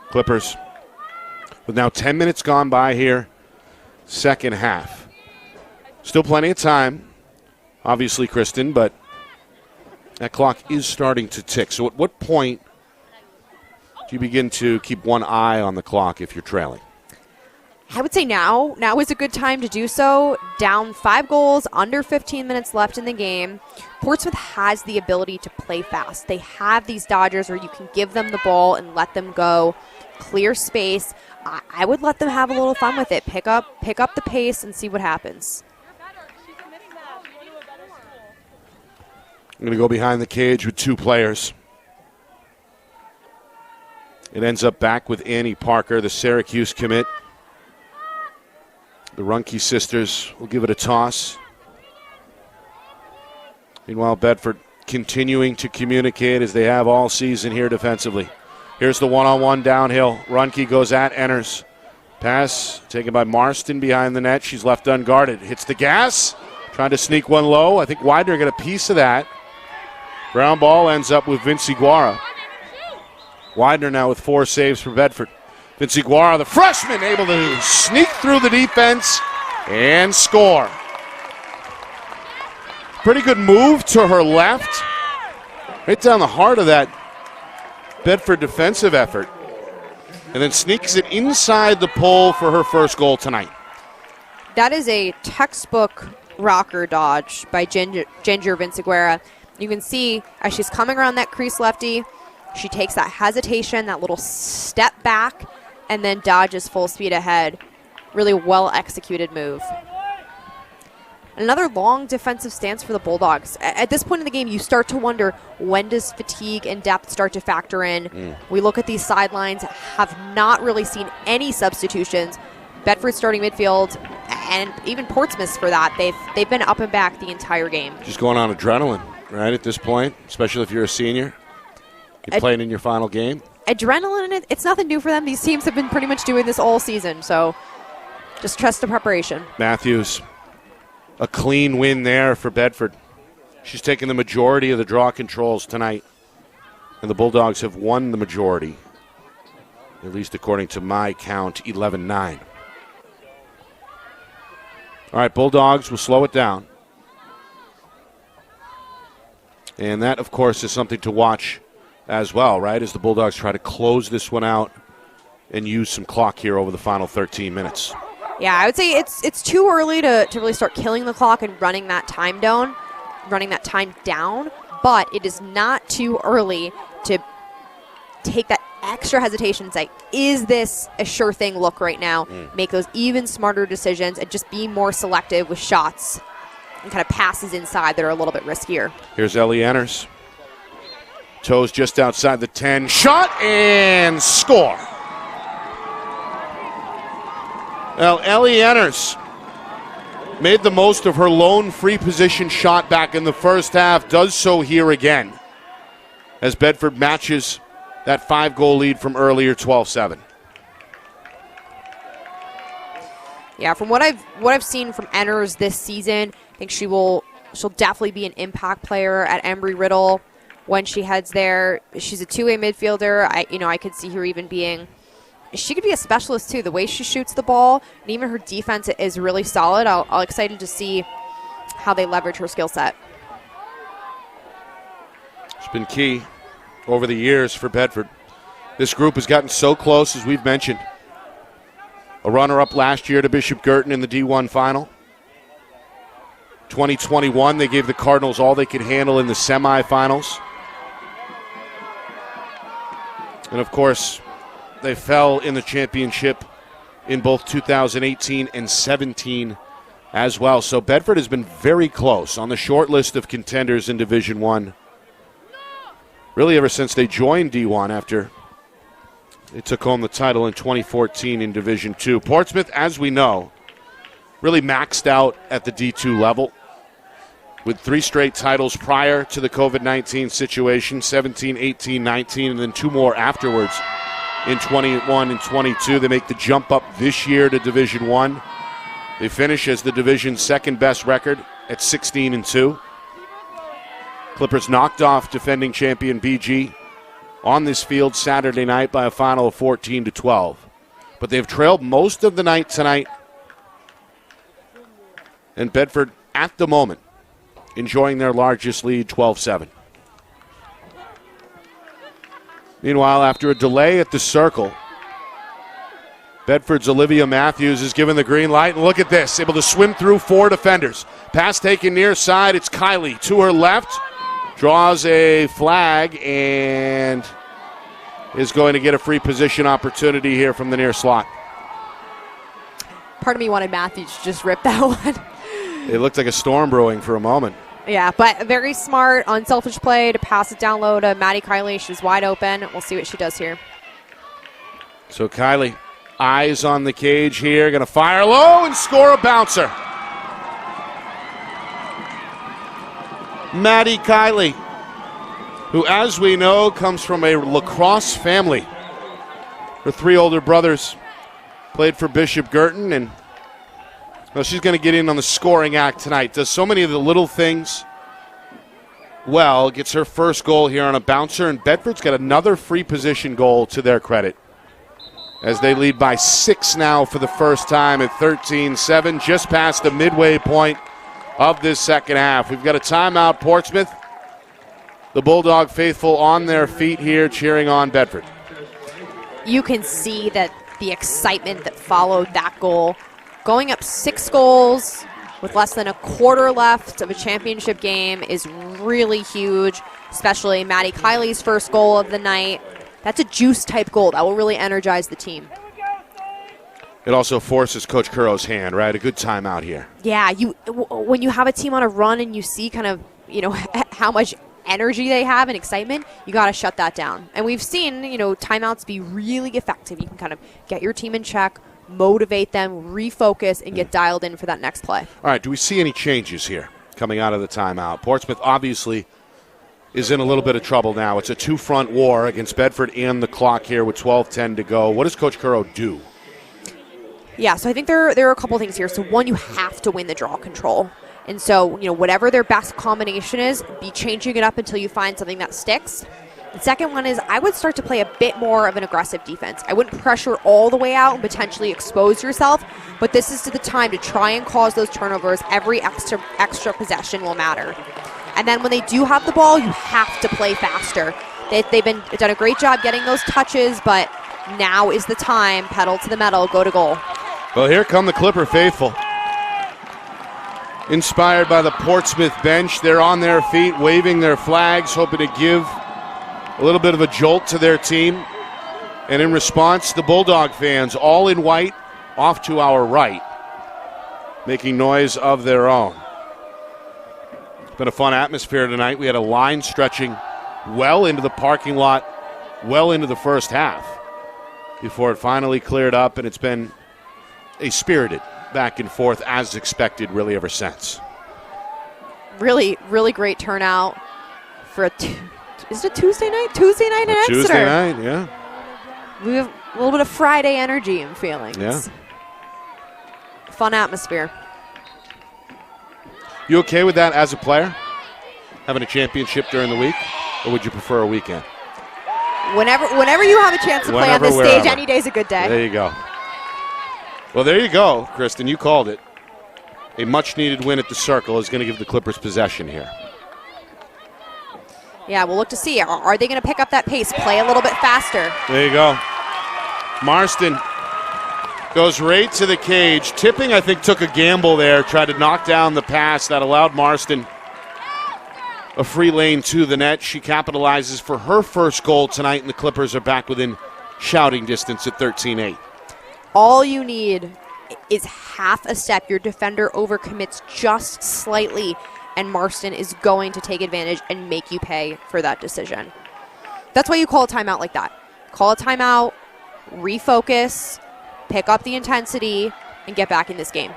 Clippers with now 10 minutes gone by here, second half. Still plenty of time, obviously, Kristen, but that clock is starting to tick. So at what point do you begin to keep one eye on the clock if you're trailing? I would say now is a good time to do so. Down 5 goals, under 15 minutes left in the game. Portsmouth has the ability to play fast. They have these Dodgers where you can give them the ball and let them go. Clear space. I would let them have a little fun with it. Pick up the pace and see what happens. I'm going to go behind the cage with 2 players. It ends up back with Annie Parker, the Syracuse commit. The Runke sisters will give it a toss. Meanwhile, Bedford continuing to communicate as they have all season here defensively. Here's the one-on-one downhill. Runke goes at, enters. Pass taken by Marston behind the net. She's left unguarded. Hits the gas. Trying to sneak one low. I think Widener got a piece of that. Ground ball ends up with Vince Iguara. Widener now with 4 saves for Bedford. Vince Iguara, the freshman, able to sneak through the defense and score. Pretty good move to her left. Right down the heart of that Bedford defensive effort. And then sneaks it inside the pole for her first goal tonight. That is a textbook rocker dodge by Ginger Vince Iguara. You can see as she's coming around that crease lefty, she takes that hesitation, that little step back, and then dodges full speed ahead. Really well executed move. Another long defensive stance for the Bulldogs. At this point in the game, you start to wonder, when does fatigue and depth start to factor in? We look at these sidelines, have not really seen any substitutions. Bedford starting midfield, and even Portsmouth for that. They've been up and back the entire game. Just going on adrenaline, right, at this point, especially if you're a senior. You're playing in your final game. Adrenaline, it's nothing new for them. These teams have been pretty much doing this all season, so just trust the preparation. Matthews a clean win there for Bedford. She's taken the majority of the draw controls tonight, and the Bulldogs have won the majority, at least according to my count, 11-9. All right, Bulldogs will slow it down. And that, of course, is something to watch as well, right, as the Bulldogs try to close this one out and use some clock here over the final 13 minutes. Yeah, I would say it's too early to really start killing the clock and running that time down, but it is not too early to take that extra hesitation and say, is this a sure thing look right now? Make those even smarter decisions and just be more selective with shots and kind of passes inside that are a little bit riskier. Here's Ellie Enners. Toes just outside the 10. Shot and score. Well, Ellie Enners made the most of her lone free position shot back in the first half. Does so here again as Bedford matches that 5-goal lead from earlier, 12-7. Yeah, from what I've seen from Enners this season, I think she'll definitely be an impact player at Embry-Riddle when she heads there. She's a two-way midfielder. I could see her even being. She could be a specialist too. The way she shoots the ball, and even her defense is really solid. I'm excited to see how they leverage her skill set. It's been key over the years for Bedford. This group has gotten so close, as we've mentioned. A runner-up last year to Bishop Girton in the D1 final. 2021, they gave the Cardinals all they could handle in the semifinals. And, of course, they fell in the championship in both 2018 and 17 as well. So Bedford has been very close on the short list of contenders in Division I. Really ever since they joined D1 after they took home the title in 2014 in Division II. Portsmouth, as we know, really maxed out at the D2 level with 3 straight titles prior to the COVID-19 situation, 17, 18, 19, and then 2 more afterwards in 21 and 22. They make the jump up this year to Division I. They finish as the division's second best record at 16-2. Clippers knocked off defending champion BG on this field Saturday night by a final of 14-12. But they've trailed most of the night tonight. And Bedford, at the moment, enjoying their largest lead, 12-7. Meanwhile, after a delay at the circle, Bedford's Olivia Matthews is given the green light. And look at this, able to swim through 4 defenders. Pass taken near side, it's Kylie to her left. Draws a flag and is going to get a free position opportunity here from the near slot. Part of me wanted Matthews to just rip that one. It looked like a storm brewing for a moment. Yeah, but very smart, unselfish play to pass it down low to Maddie Kylie. She's wide open. We'll see what she does here. So Kylie, eyes on the cage here, going to fire low and score a bouncer. Maddie Kylie, who, as we know, comes from a lacrosse family. Her 3 older brothers played for Bishop Girton, and well, she's going to get in on the scoring act tonight. Does so many of the little things well, gets her first goal here on a bouncer, and Bedford's got another free position goal to their credit as they lead by 6 now for the first time at 13-7, just past the midway point of this second half. We've got a timeout, Portsmouth. The Bulldog faithful on their feet here cheering on Bedford. You can see that the excitement that followed that goal. Going up 6 goals with less than a quarter left of a championship game is really huge, especially Maddie Kylie's first goal of the night. That's a juice-type goal. That will really energize the team. It also forces Coach Curro's hand, right? A good timeout here. Yeah, when you have a team on a run and you see kind of, how much energy they have and excitement, you got to shut that down. And we've seen, timeouts be really effective. You can kind of get your team in check, motivate them, refocus, and get dialed in for that next play. All right, do we see any changes here coming out of the timeout? Portsmouth obviously is in a little bit of trouble now. It's a 2-front war against Bedford and the clock here with 12:10 to go. What does Coach Curro do? Yeah, so I think there are a couple things here. So one, you have to win the draw control. And so, whatever their best combination is, be changing it up until you find something that sticks. The second one is I would start to play a bit more of an aggressive defense. I wouldn't pressure all the way out and potentially expose yourself, but this is the time to try and cause those turnovers. Every extra possession will matter. And then when they do have the ball, you have to play faster. They've done a great job getting those touches, but now is the time, pedal to the metal, go to goal. Well, here come the Clipper faithful. Inspired by the Portsmouth bench, they're on their feet, waving their flags, hoping to give a little bit of a jolt to their team. And in response, the Bulldog fans, all in white, off to our right, making noise of their own. It's been a fun atmosphere tonight. We had a line stretching well into the parking lot, well into the first half, before it finally cleared up, and it's been a spirited back and forth as expected really ever since. Really, really great turnout for is it a Tuesday night? Tuesday night in Exeter. Tuesday night, yeah. We have a little bit of Friday energy and feelings. Yeah. Fun atmosphere. You okay with that as a player? Having a championship during the week? Or would you prefer a weekend? Whenever you have a chance to play on this stage, any day's a good day. There you go. Well, there you go, Kristen. You called it. A much-needed win at the Circle is going to give the Clippers possession here. Yeah, we'll look to see. Are they going to pick up that pace, play a little bit faster? There you go. Marston goes right to the cage. Tipping, I think, took a gamble there, tried to knock down the pass that allowed Marston a free lane to the net. She capitalizes for her first goal tonight, and the Clippers are back within shouting distance at 13-8. All you need is half a step. Your defender overcommits just slightly, and Marston is going to take advantage and make you pay for that decision. That's why you call a timeout like that. Call a timeout, refocus, pick up the intensity, and get back in this game.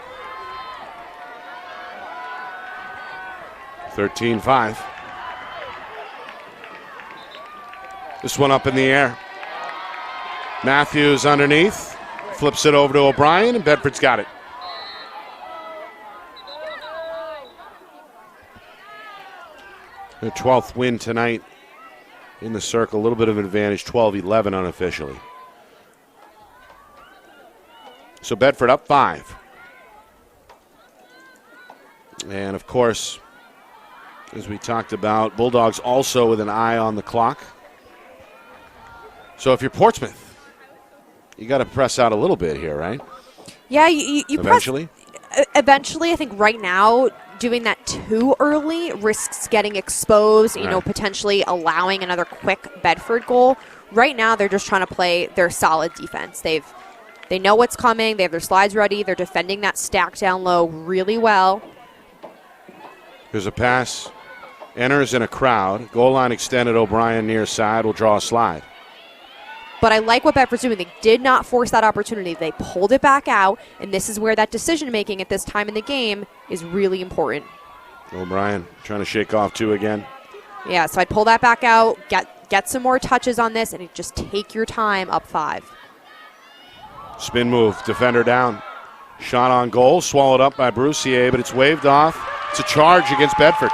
13-5. This one up in the air. Matthews underneath. Flips it over to O'Brien, and Bedford's got it. Their 12th win tonight in the Circle. A little bit of an advantage, 12-11 unofficially. So Bedford up 5. And, of course, as we talked about, Bulldogs also with an eye on the clock. So if you're Portsmouth, you got to press out a little bit here, right? Yeah, you eventually. Eventually, I think right now doing that too early risks getting exposed. Right. Potentially allowing another quick Bedford goal. Right now, they're just trying to play their solid defense. They know what's coming. They have their slides ready. They're defending that stack down low really well. Here's a pass. Enters in a crowd. Goal line extended. O'Brien near side will draw a slide. But I like what Bedford's doing. They did not force that opportunity. They pulled it back out, and this is where that decision-making at this time in the game is really important. O'Brien trying to shake off 2 again. Yeah, so I'd pull that back out, get some more touches on this, and just take your time up 5. Spin move, defender down. Shot on goal, swallowed up by Brussier, but it's waved off. It's a charge against Bedford.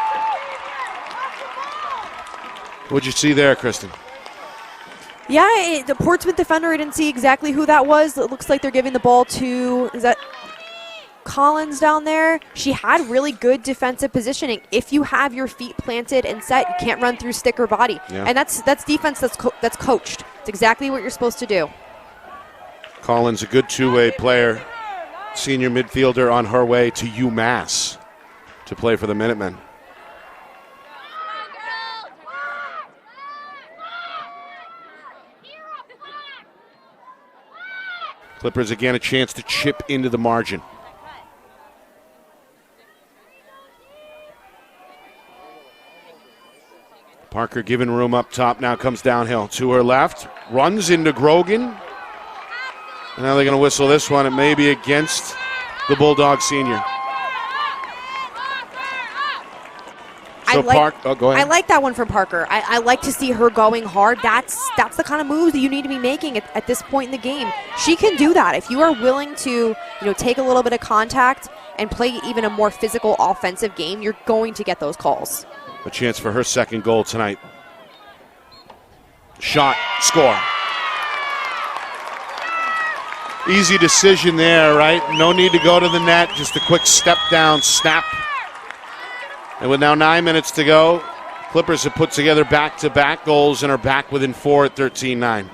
What'd you see there, Kristen? Yeah, the Portsmouth defender, I didn't see exactly who that was. It looks like they're giving the ball to, is that Collins down there? She had really good defensive positioning. If you have your feet planted and set, you can't run through stick or body. Yeah. And that's defense that's coached. It's exactly what you're supposed to do. Collins, a good two-way player. Senior midfielder on her way to UMass to play for the Minutemen. Clippers again a chance to chip into the margin. Parker given room up top, now comes downhill to her left, runs into Grogan. And now they're going to whistle this one. It may be against the Bulldog senior. So go ahead. I like that one from Parker. I like to see her going hard. That's the kind of moves that you need to be making at this point in the game. She can do that. If you are willing to take a little bit of contact and play even a more physical offensive game, you're going to get those calls. A chance for her second goal tonight. Shot, score. Easy decision there, right? No need to go to the net, just a quick step down, snap. And with now 9 minutes to go, Clippers have put together back-to-back goals and are back within 4 at 13-9.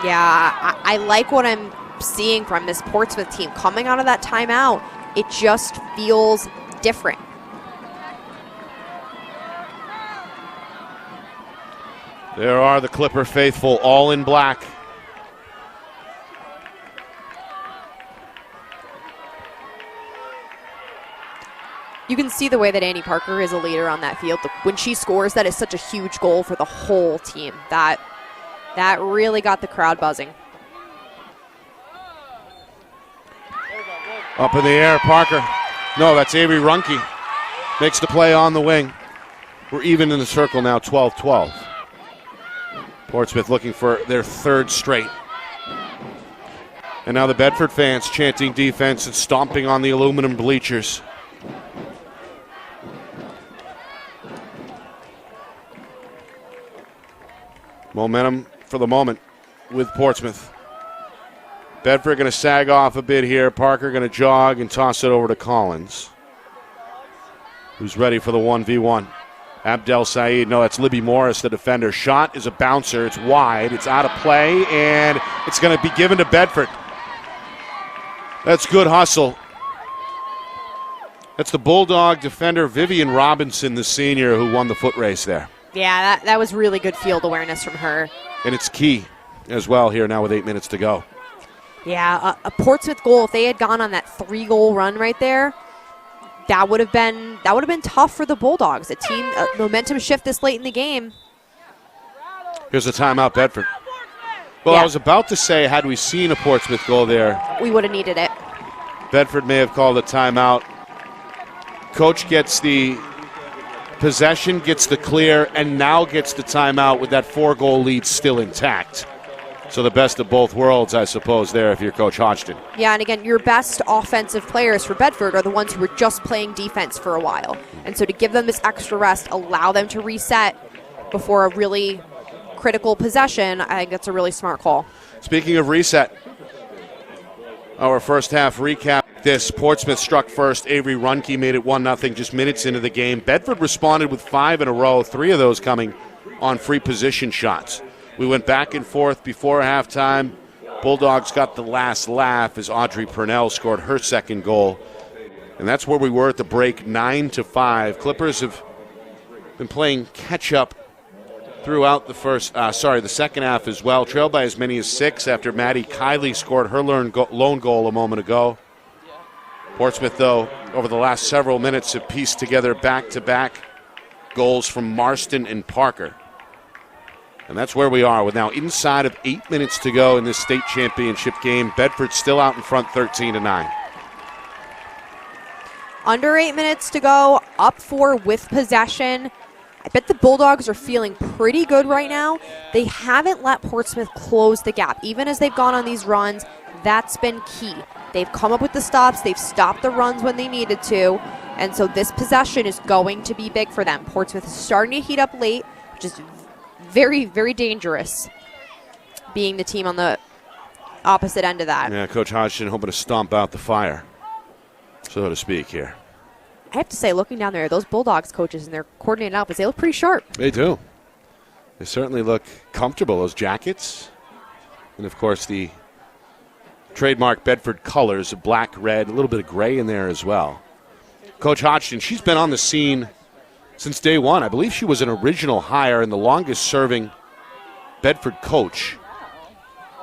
Yeah, I like what I'm seeing from this Portsmouth team. Coming out of that timeout, it just feels different. There are the Clipper faithful, all in black. You can see the way that Annie Parker is a leader on that field. When she scores, that is such a huge goal for the whole team. That really got the crowd buzzing. Up in the air, Parker. No, that's Avery Runke. Makes the play on the wing. We're even in the circle now, 12-12. Portsmouth looking for their third straight. And now the Bedford fans chanting defense and stomping on the aluminum bleachers. Momentum for the moment with Portsmouth. Bedford going to sag off a bit here. Parker going to jog and toss it over to Collins, who's ready for the 1v1. Abdel Saeed, no, that's Libby Morris, the defender. Shot is a bouncer. It's wide. It's out of play, and it's going to be given to Bedford. That's good hustle. That's the Bulldog defender, Vivian Robinson, the senior, who won the foot race there. Yeah, that was really good field awareness from her. And it's key as well here now with 8 minutes to go. Yeah, a Portsmouth goal, if they had gone on that 3-goal run right there, that would have been tough for the Bulldogs. A team momentum shift this late in the game. Here's a timeout, Bedford. Well, yeah. I was about to say, had we seen a Portsmouth goal there, we would have needed it. Bedford may have called a timeout. Coach gets the possession, gets the clear, and now gets the timeout with that 4-goal lead still intact. So the best of both worlds, I suppose, there if you're Coach Hodgson. Yeah, and again, your best offensive players for Bedford are the ones who were just playing defense for a while. And so to give them this extra rest, allow them to reset before a really critical possession, I think that's a really smart call. Speaking of reset, our first half recap. This Portsmouth struck first. Avery Runke made it 1-0 just minutes into the game. Bedford responded with 5 in a row, 3 of those coming on free position shots. We went back and forth before halftime. Bulldogs got the last laugh as Audrey Purnell scored her second goal. And that's where we were at the break, 9-5. Clippers have been playing catch-up throughout the second half as well. Trailed by as many as 6 after Maddie Kiley scored her lone goal a moment ago. Portsmouth, though, over the last several minutes have pieced together back-to-back goals from Marston and Parker. And that's where we are with now inside of 8 minutes to go in this state championship game. Bedford still out in front 13-9. Under 8 minutes to go, up 4 with possession. I bet the Bulldogs are feeling pretty good right now. They haven't let Portsmouth close the gap. Even as they've gone on these runs, that's been key. They've come up with the stops. They've stopped the runs when they needed to. And so this possession is going to be big for them. Portsmouth is starting to heat up late, which is very, very dangerous, being the team on the opposite end of that. Yeah, Coach Hodgson hoping to stomp out the fire, so to speak, here. I have to say, looking down there, those Bulldogs coaches and their coordinated outfits, they look pretty sharp. They do. They certainly look comfortable, those jackets. And, of course, the trademark Bedford colors of black, red, a little bit of gray in there as well. Coach Hodgson, she's been on the scene since day one. I believe she was an original hire and the longest-serving Bedford coach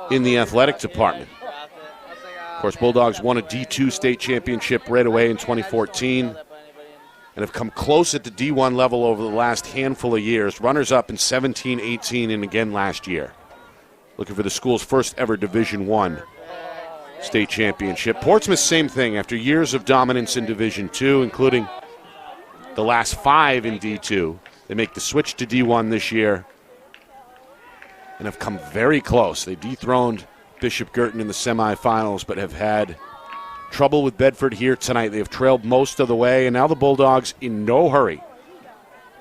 in the athletic department. Of course, Bulldogs won a D2 state championship right away in 2014 and have come close at the D1 level over the last handful of years. Runners-up in 17, 18, and again last year. Looking for the school's first ever Division I state championship. Portsmouth, same thing. After years of dominance in Division II, including the last 5 in D2, they make the switch to D1 this year and have come very close. They dethroned Bishop Girton in the semifinals, but have had trouble with Bedford here tonight. They've trailed most of the way, and now the Bulldogs, in no hurry,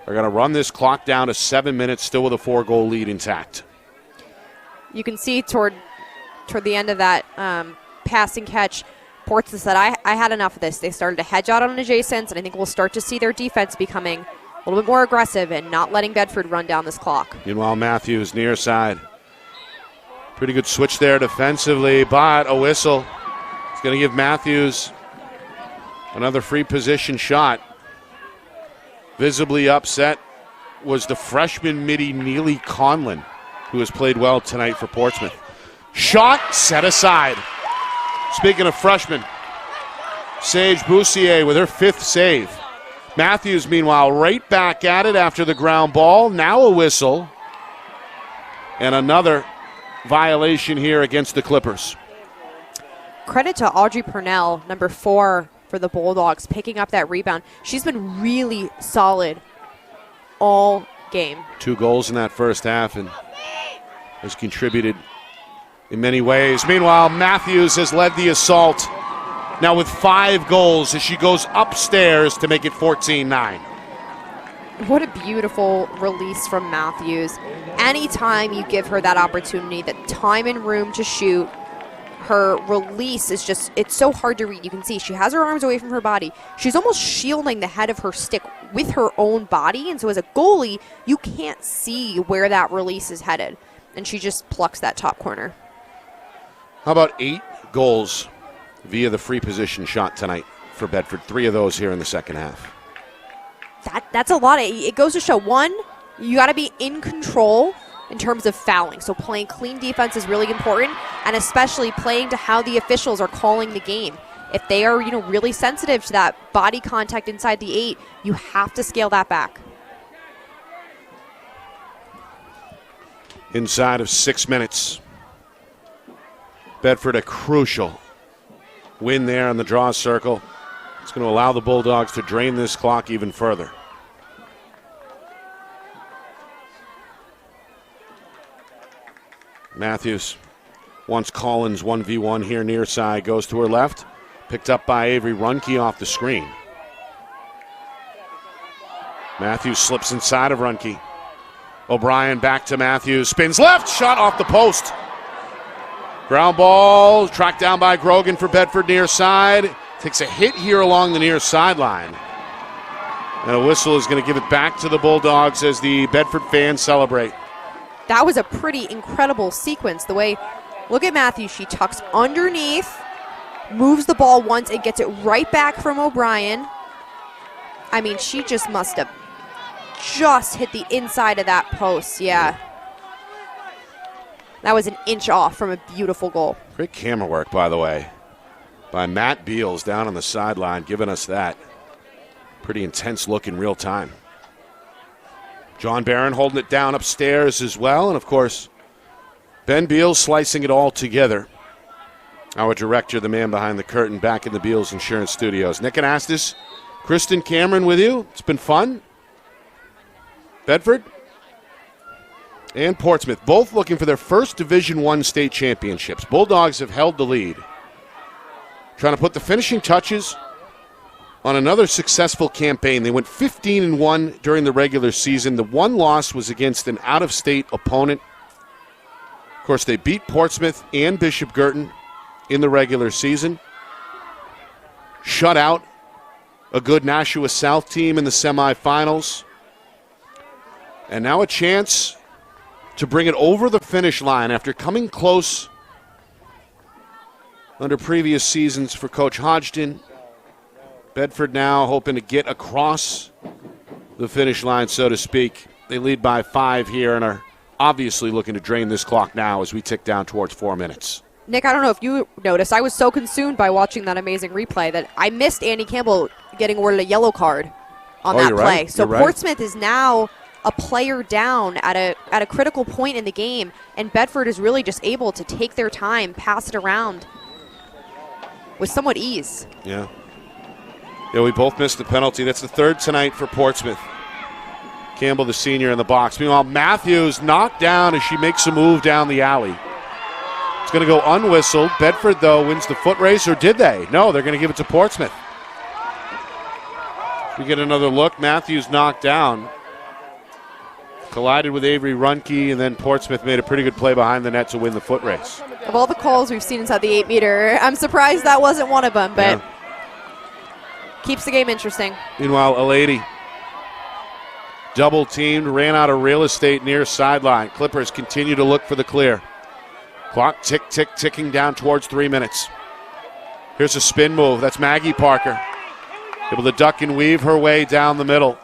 are going to run this clock down to 7 minutes, still with a 4-goal lead intact. You can see toward the end of that passing catch, Portsmouth said, I had enough of this. They started to hedge out on adjacents, and I think we'll start to see their defense becoming a little bit more aggressive and not letting Bedford run down this clock. Meanwhile, Matthews near side. Pretty good switch there defensively, but a whistle. It's going to give Matthews another free position shot. Visibly upset was the freshman midi Neely Conlon, who has played well tonight for Portsmouth. Shot set aside. Speaking of freshmen, Sage Boussier with her 5th save. Matthews, meanwhile, right back at it after the ground ball. Now a whistle. And another violation here against the Clippers. Credit to Audrey Purnell, number 4 for the Bulldogs, picking up that rebound. She's been really solid all game. 2 goals in that first half and has contributed in many ways. Meanwhile, Matthews has led the assault now with 5 goals as she goes upstairs to make it 14-9. What a beautiful release from Matthews. Anytime you give her that opportunity, that time and room to shoot, her release is just, it's so hard to read. You can see she has her arms away from her body. She's almost shielding the head of her stick with her own body. And so as a goalie, you can't see where that release is headed. And she just plucks that top corner. How about 8 goals via the free position shot tonight for Bedford? 3 of those here in the second half. That's a lot. It goes to show, one, you got to be in control in terms of fouling. So playing clean defense is really important, and especially playing to how the officials are calling the game. If they are, really sensitive to that body contact inside the 8, you have to scale that back. Inside of 6 minutes. Bedford a crucial win there on the draw circle. It's going to allow the Bulldogs to drain this clock even further. Matthews wants Collins 1v1 here near side. Goes to her left. Picked up by Avery Runke off the screen. Matthews slips inside of Runke. O'Brien back to Matthews. Spins left. Shot off the post. Ground ball tracked down by Grogan for Bedford near side. Takes a hit here along the near sideline. And a whistle is going to give it back to the Bulldogs as the Bedford fans celebrate. That was a pretty incredible sequence. The way, look at Matthews. She tucks underneath, moves the ball once, and gets it right back from O'Brien. I mean, she just must have just hit the inside of that post. Yeah. That was an inch off from a beautiful goal. Great camera work, by the way, by Matt Beals down on the sideline, giving us that pretty intense look in real time. John Barron holding it down upstairs as well. And, of course, Ben Beals slicing it all together. Our director, the man behind the curtain, back in the Beals Insurance Studios. Nick Anastas, Kristen Cameron with you. It's been fun. Bedford and Portsmouth, both looking for their first Division I state championships. Bulldogs have held the lead. Trying to put the finishing touches on another successful campaign. They went 15-1 during the regular season. The one loss was against an out-of-state opponent. Of course, they beat Portsmouth and Bishop Girton in the regular season. Shut out a good Nashua South team in the semifinals. And now a chance to bring it over the finish line after coming close under previous seasons for Coach Hodgson. Bedford now hoping to get across the finish line, so to speak. They lead by 5 here and are obviously looking to drain this clock now as we tick down towards 4 minutes. Nick, I don't know if you noticed, I was so consumed by watching that amazing replay that I missed Andy Campbell getting awarded a yellow card on that play. Right. So Portsmouth is now a player down at a critical point in the game, and Bedford is really just able to take their time, pass it around with somewhat ease. Yeah, we both missed the penalty. That's the 3rd tonight for Portsmouth. Campbell, the senior, in the box. Meanwhile, Matthews knocked down as she makes a move down the alley. It's going to go unwhistled. Bedford, though, wins the foot race, or did they? No, they're going to give it to Portsmouth. We get another look. Matthews knocked down. Collided with Avery Runke, and then Portsmouth made a pretty good play behind the net to win the foot race. Of all the calls we've seen inside the 8-meter, I'm surprised that wasn't one of them, but keeps the game interesting. Meanwhile, a lady double teamed, ran out of real estate near sideline. Clippers continue to look for the clear. Clock ticking down towards 3 minutes. Here's a spin move. That's Maggie Parker. Able to duck and weave her way down the middle.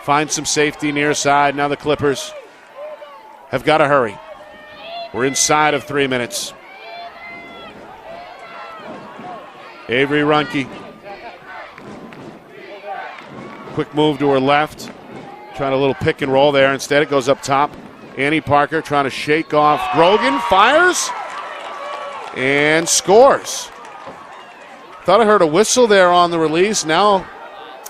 Find some safety near side. Now the Clippers have got to hurry. We're inside of 3 minutes. Avery Runke. Quick move to her left. Trying a little pick and roll there. Instead, it goes up top. Annie Parker trying to shake off Grogan. Fires. And scores. Thought I heard a whistle there on the release. Now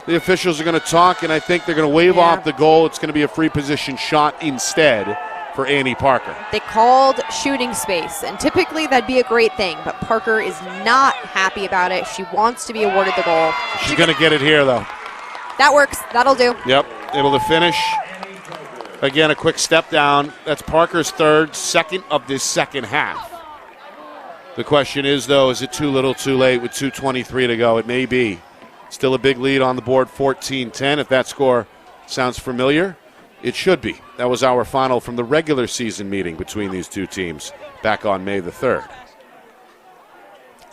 the officials are going to talk, and I think they're going to wave off the goal. It's going to be a free position shot instead for Annie Parker. They called shooting space, and typically that'd be a great thing, but Parker is not happy about it. She wants to be awarded the goal. She's going to get it here, though. That works. That'll do. Yep, able to finish. Again, a quick step down. That's Parker's second of this second half. The question is, though, is it too little too late with 2:23 to go? It may be. Still a big lead on the board, 14-10. If that score sounds familiar, it should be. That was our final from the regular season meeting between these two teams back on May the 3rd.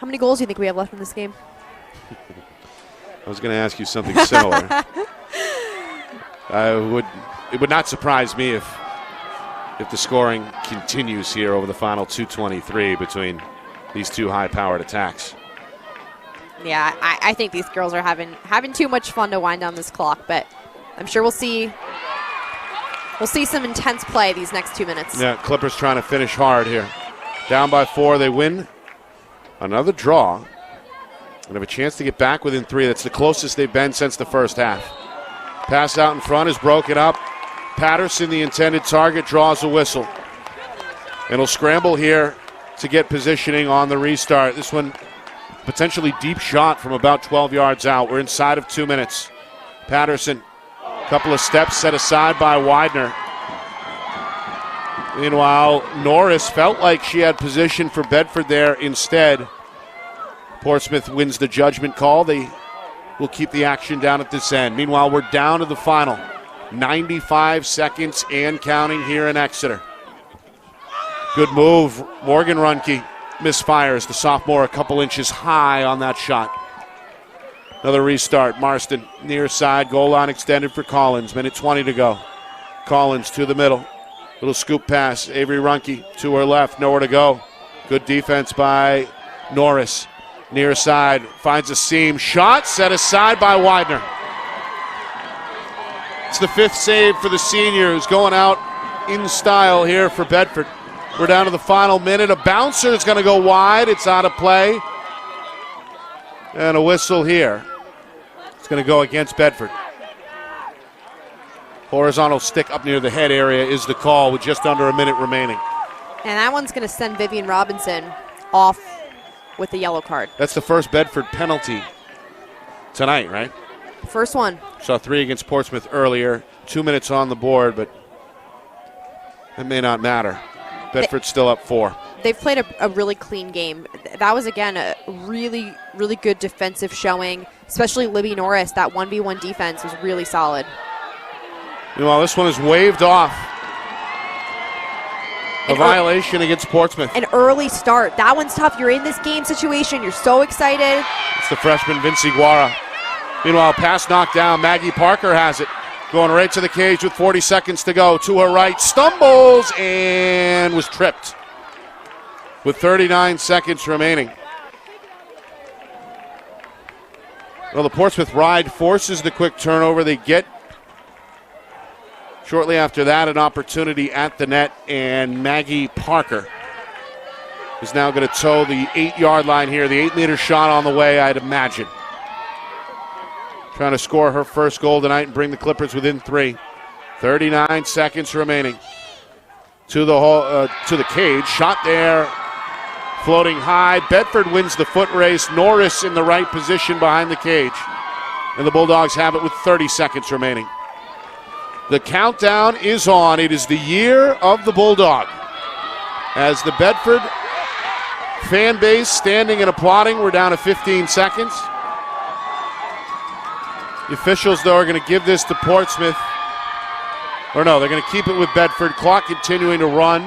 How many goals do you think we have left in this game? I was going to ask you something similar. It would not surprise me if the scoring continues here over the final 2:23 between these two high-powered attacks. Yeah, I think these girls are having too much fun to wind down this clock, but I'm sure we'll see some intense play these next 2 minutes. Yeah, Clippers trying to finish hard here. Down by 4, they win another draw and have a chance to get back within 3. That's the closest they've been since the first half. Pass out in front is broken up. Patterson, the intended target, draws a whistle. And he'll scramble here to get positioning on the restart. This one, potentially deep shot from about 12 yards out. We're inside of 2 minutes. Patterson, a couple of steps set aside by Widener. Meanwhile, Norris felt like she had position for Bedford there instead. Portsmouth wins the judgment call. They will keep the action down at this end. Meanwhile, we're down to the final. 95 seconds and counting here in Exeter. Good move. Morgan Runke misfires. The sophomore a couple inches high on that shot. Another restart. Marston near side. Goal line extended for Collins. Minute 20 to go. Collins to the middle. Little scoop pass. Avery Runke to her left. Nowhere to go. Good defense by Norris. Near side. Finds a seam. Shot set aside by Widener. It's the 5th save for the senior, who's going out in style here for Bedford. We're down to the final minute. A bouncer is going to go wide. It's out of play. And a whistle here. It's going to go against Bedford. Horizontal stick up near the head area is the call with just under a minute remaining. And that one's going to send Vivian Robinson off with the yellow card. That's the first Bedford penalty tonight, right? First one. Saw 3 against Portsmouth earlier. 2 minutes on the board, but it may not matter. Bedford's still up 4. They've played a really clean game. That was, again, a really, really good defensive showing, especially Libby Norris. That 1v1 defense was really solid. Meanwhile, this one is waved off. A violation against Portsmouth. An early start. That one's tough. You're in this game situation. You're so excited. It's the freshman, Vinci Guara. Meanwhile, pass knocked down. Maggie Parker has it. Going right to the cage with 40 seconds to go. To her right, stumbles and was tripped. With 39 seconds remaining. Well, the Portsmouth ride forces the quick turnover. They get, shortly after that, an opportunity at the net, and Maggie Parker is now going to toe the 8-yard line here. The 8-meter shot on the way, I'd imagine. Trying to score her first goal tonight and bring the Clippers within 3. 39 seconds remaining. To the cage. Shot there Floating high. Bedford wins the foot race. Norris in the right position behind the cage. And the Bulldogs have it with 30 seconds remaining. The countdown is on. It is the year of the Bulldog. As the Bedford fan base standing and applauding, we're down to 15 seconds. The officials, though, are going to give this to Portsmouth. Or no, they're going to keep it with Bedford. Clock continuing to run.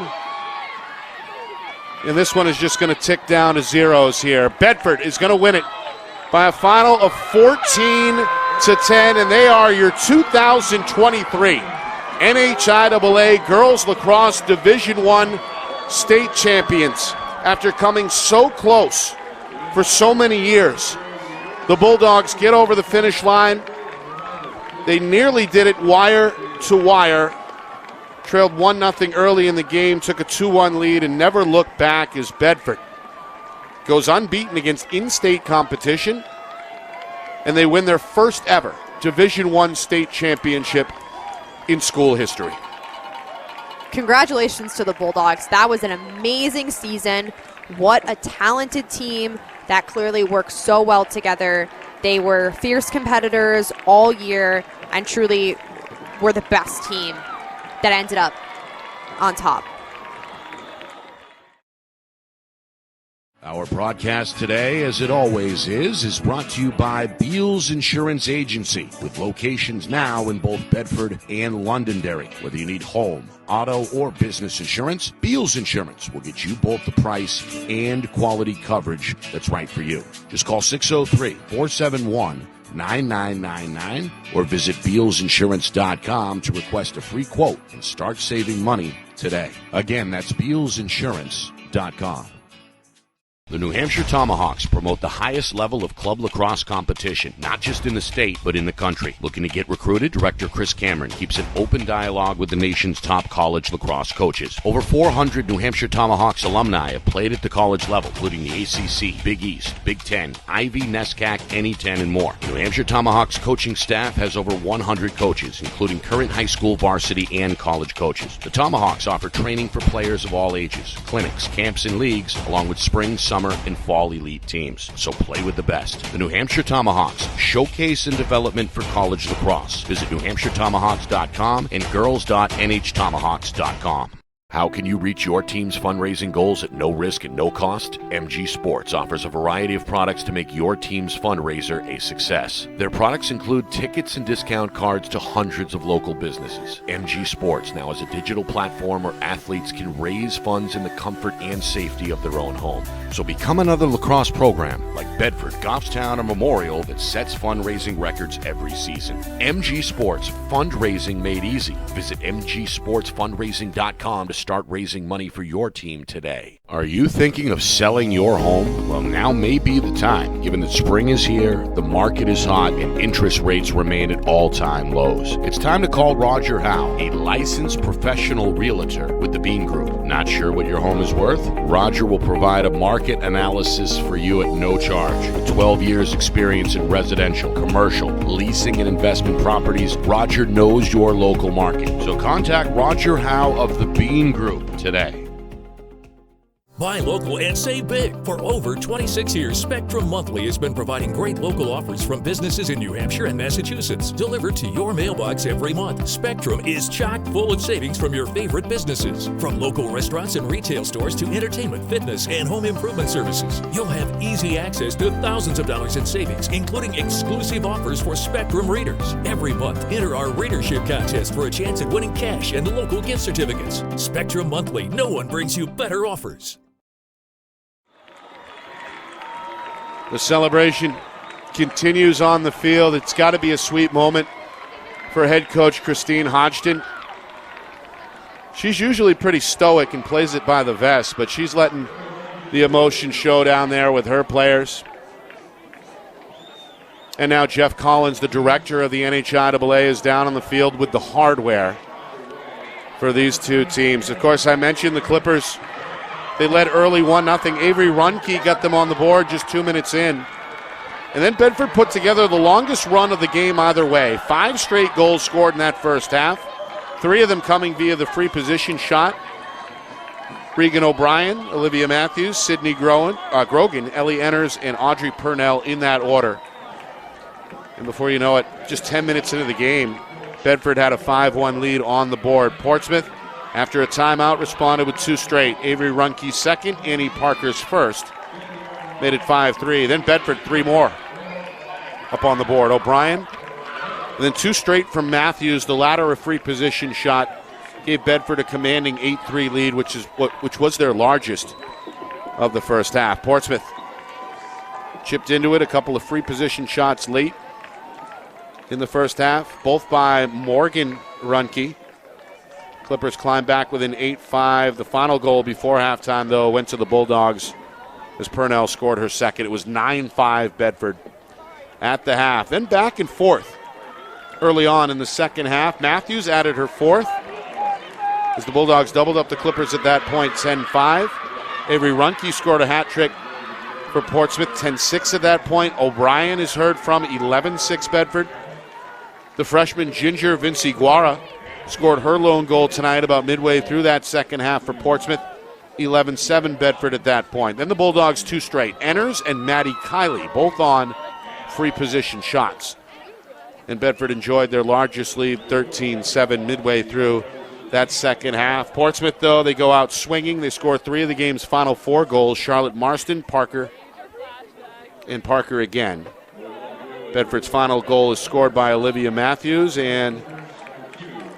And this one is just going to tick down to zeros here. Bedford is going to win it by a final of 14-10, and they are your 2023 NHIAA Girls Lacrosse Division I state champions. After coming so close for so many years, the Bulldogs get over the finish line. They nearly did it wire to wire. Trailed 1-0 early in the game, took a 2-1 lead, and never looked back as Bedford goes unbeaten against in-state competition, and they win their first ever Division I state championship in school history. Congratulations to the Bulldogs. That was an amazing season. What a talented team that clearly worked so well together. They were fierce competitors all year and truly were the best team that ended up on top. Our broadcast today, as it always is brought to you by Beals Insurance Agency, with locations now in both Bedford and Londonderry. Whether you need home, auto, or business insurance, Beals Insurance will get you both the price and quality coverage that's right for you. Just call 603-471-9999 or visit BealsInsurance.com to request a free quote and start saving money today. Again, that's BealsInsurance.com. The New Hampshire Tomahawks promote the highest level of club lacrosse competition, not just in the state, but in the country. Looking to get recruited? Director Chris Cameron keeps an open dialogue with the nation's top college lacrosse coaches. Over 400 New Hampshire Tomahawks alumni have played at the college level, including the ACC, Big East, Big Ten, Ivy, NESCAC, NE10, and more. The New Hampshire Tomahawks coaching staff has over 100 coaches, including current high school, varsity, and college coaches. The Tomahawks offer training for players of all ages, clinics, camps, and leagues, along with spring, summer, and fall elite teams. So play with the best. The New Hampshire Tomahawks, showcase and development for college lacrosse. Visit NewHampshireTomahawks.com and girls.nhtomahawks.com. How can you reach your team's fundraising goals at no risk and no cost? MG Sports offers a variety of products to make your team's fundraiser a success. Their products include tickets and discount cards to hundreds of local businesses. MG Sports now has a digital platform where athletes can raise funds in the comfort and safety of their own home. So become another lacrosse program like Bedford, Goffstown, or Memorial that sets fundraising records every season. MG Sports, fundraising made easy. Visit mgsportsfundraising.com to start raising money for your team today. Are you thinking of selling your home? Well, now may be the time, given that spring is here, the market is hot, and interest rates remain at all-time lows. It's time to call Roger Howe, a licensed professional realtor with the Bean Group. Not sure what your home is worth? Roger will provide a market analysis for you at no charge. With 12 years experience in residential, commercial, leasing, and investment properties, Roger knows your local market. So contact Roger Howe of the Bean Group today. Buy local and save big. For over 26 years, Spectrum Monthly has been providing great local offers from businesses in New Hampshire and Massachusetts, delivered to your mailbox every month. Spectrum is chock full of savings from your favorite businesses. From local restaurants and retail stores to entertainment, fitness, and home improvement services. You'll have easy access to thousands of dollars in savings, including exclusive offers for Spectrum readers. Every month, enter our readership contest for a chance at winning cash and local gift certificates. Spectrum Monthly, no one brings you better offers. The celebration continues on the field. It's got to be a sweet moment for head coach Christine Hodgson. She's usually pretty stoic and plays it by the vest, but she's letting the emotion show down there with her players. And now Jeff Collins, the director of the NHIAA, is down on the field with the hardware for these two teams. Of course, I mentioned the Clippers. They led early 1-0. Avery Runke got them on the board just 2 minutes in. And then Bedford put together the longest run of the game either way. 5 straight goals scored in that first half. 3 of them coming via the free position shot. Regan O'Brien, Olivia Matthews, Sydney Grogan, Ellie Enners, and Audrey Purnell in that order. And before you know it, just 10 minutes into the game, Bedford had a 5-1 lead on the board. Portsmouth, after a timeout, responded with 2 straight. Avery Runke's second, Annie Parker's first. Made it 5-3. Then Bedford 3 more up on the board. O'Brien, and then 2 straight from Matthews. The latter a free position shot gave Bedford a commanding 8-3 lead, which was their largest of the first half. Portsmouth chipped into it, a couple of free position shots late in the first half, both by Morgan Runke. Clippers climbed back within 8-5. The final goal before halftime, though, went to the Bulldogs as Purnell scored her second. It was 9-5 Bedford at the half. Then back and forth early on in the second half. Matthews added her fourth as the Bulldogs doubled up the Clippers at that point, 10-5. Avery Runke scored a hat trick for Portsmouth, 10-6 at that point. O'Brien is heard from, 11-6 Bedford. The freshman Ginger Vinci Guara scored her lone goal tonight about midway through that second half for Portsmouth, 11-7 Bedford at that point. Then the Bulldogs 2 straight. Enners and Maddie Kiley, both on free position shots. And Bedford enjoyed their largest lead, 13-7 midway through that second half. Portsmouth, though, they go out swinging. They score 3 of the game's final 4 goals. Charlotte Marston, Parker, and Parker again. Bedford's final goal is scored by Olivia Matthews, and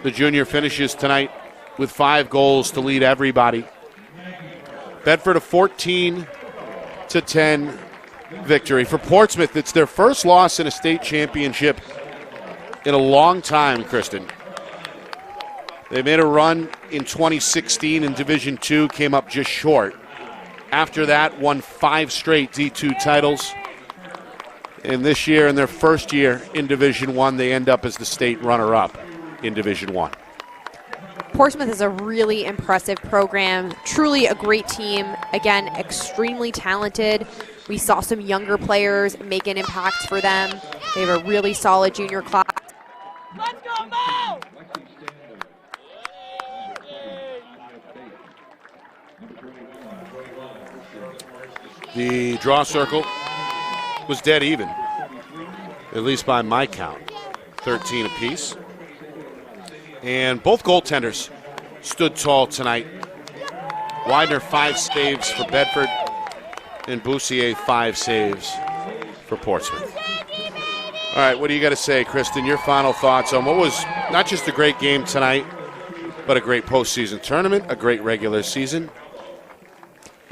the junior finishes tonight with 5 goals to lead everybody. Bedford a 14-10 victory. For Portsmouth, it's their first loss in a state championship in a long time, Kristen. They made a run in 2016 in Division II, came up just short. After that, won 5 straight D2 titles. And this year, in their first year in Division I, they end up as the state runner-up in Division I. Portsmouth is a really impressive program, truly a great team. Again, extremely talented. We saw some younger players make an impact for them. They have a really solid junior class. Let's go, Mo! The draw circle was dead even, at least by my count, 13 apiece. And both goaltenders stood tall tonight. Widener 5 saves for Bedford, and Boussier 5 saves for Portsmouth. All right, what do you got to say, Kristen? Your final thoughts on what was not just a great game tonight, but a great postseason tournament, a great regular season,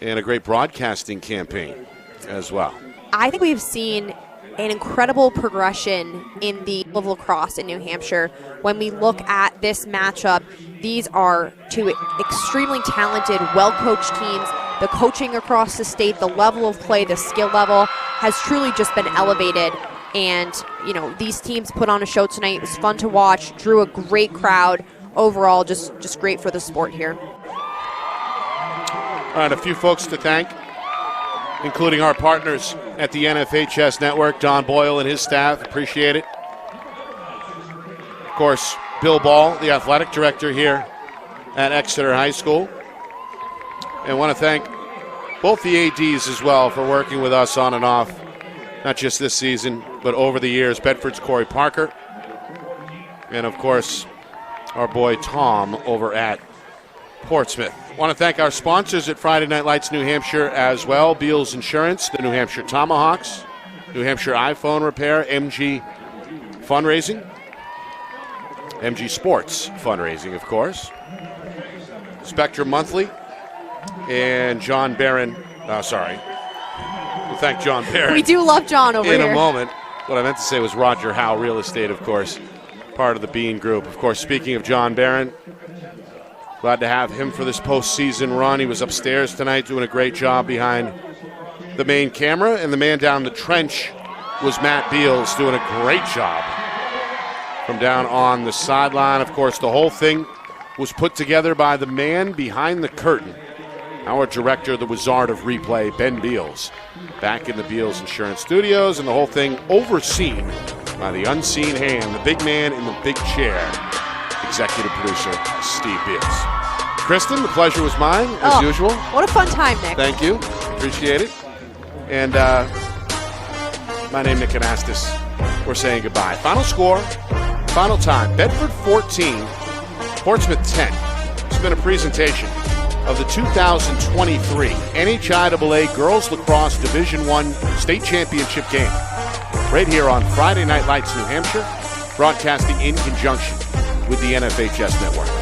and a great broadcasting campaign as well. I think we've seen an incredible progression in the lacrosse in New Hampshire. When we look at this matchup, these are 2 extremely talented, well-coached teams. The coaching across the state, the level of play, the skill level has truly just been elevated. And, you know, these teams put on a show tonight. It was fun to watch, drew a great crowd. Overall, just great for the sport here. All right, a few folks to thank, including our partners at the NFHS Network, Don Boyle and his staff. Appreciate it. Of course, Bill Ball, the athletic director here at Exeter High School. And I want to thank both the ADs as well for working with us on and off, not just this season, but over the years. Bedford's Corey Parker, and of course, our boy Tom over at Portsmouth. I want to thank our sponsors at Friday Night Lights New Hampshire as well. Beals Insurance, the New Hampshire Tomahawks, New Hampshire iPhone Repair, MG Fundraising, MG Sports Fundraising, of course, Spectrum Monthly, and John Barron. We'll thank John Barron. We do love John over here. In a moment. What I meant to say was Roger Howe Real Estate, of course, part of the Bean Group. Of course, speaking of John Barron, glad to have him for this postseason run. He was upstairs tonight doing a great job behind the main camera, and the man down the trench was Matt Beals doing a great job from down on the sideline. Of course, the whole thing was put together by the man behind the curtain, our director, the Wizard of Replay, Ben Beals, back in the Beals Insurance Studios, and the whole thing overseen by the unseen hand, the big man in the big chair, executive producer Steve Beals. Kristen, the pleasure was mine, as usual. What a fun time, Nick. Thank you. Appreciate it. And my name, Nick Anastas. We're saying goodbye. Final score, final time. Bedford 14, Portsmouth 10. It's been a presentation of the 2023 NHIAA Girls Lacrosse Division I State Championship game. Right here on Friday Night Lights, New Hampshire, broadcasting in conjunction with the NFHS Network.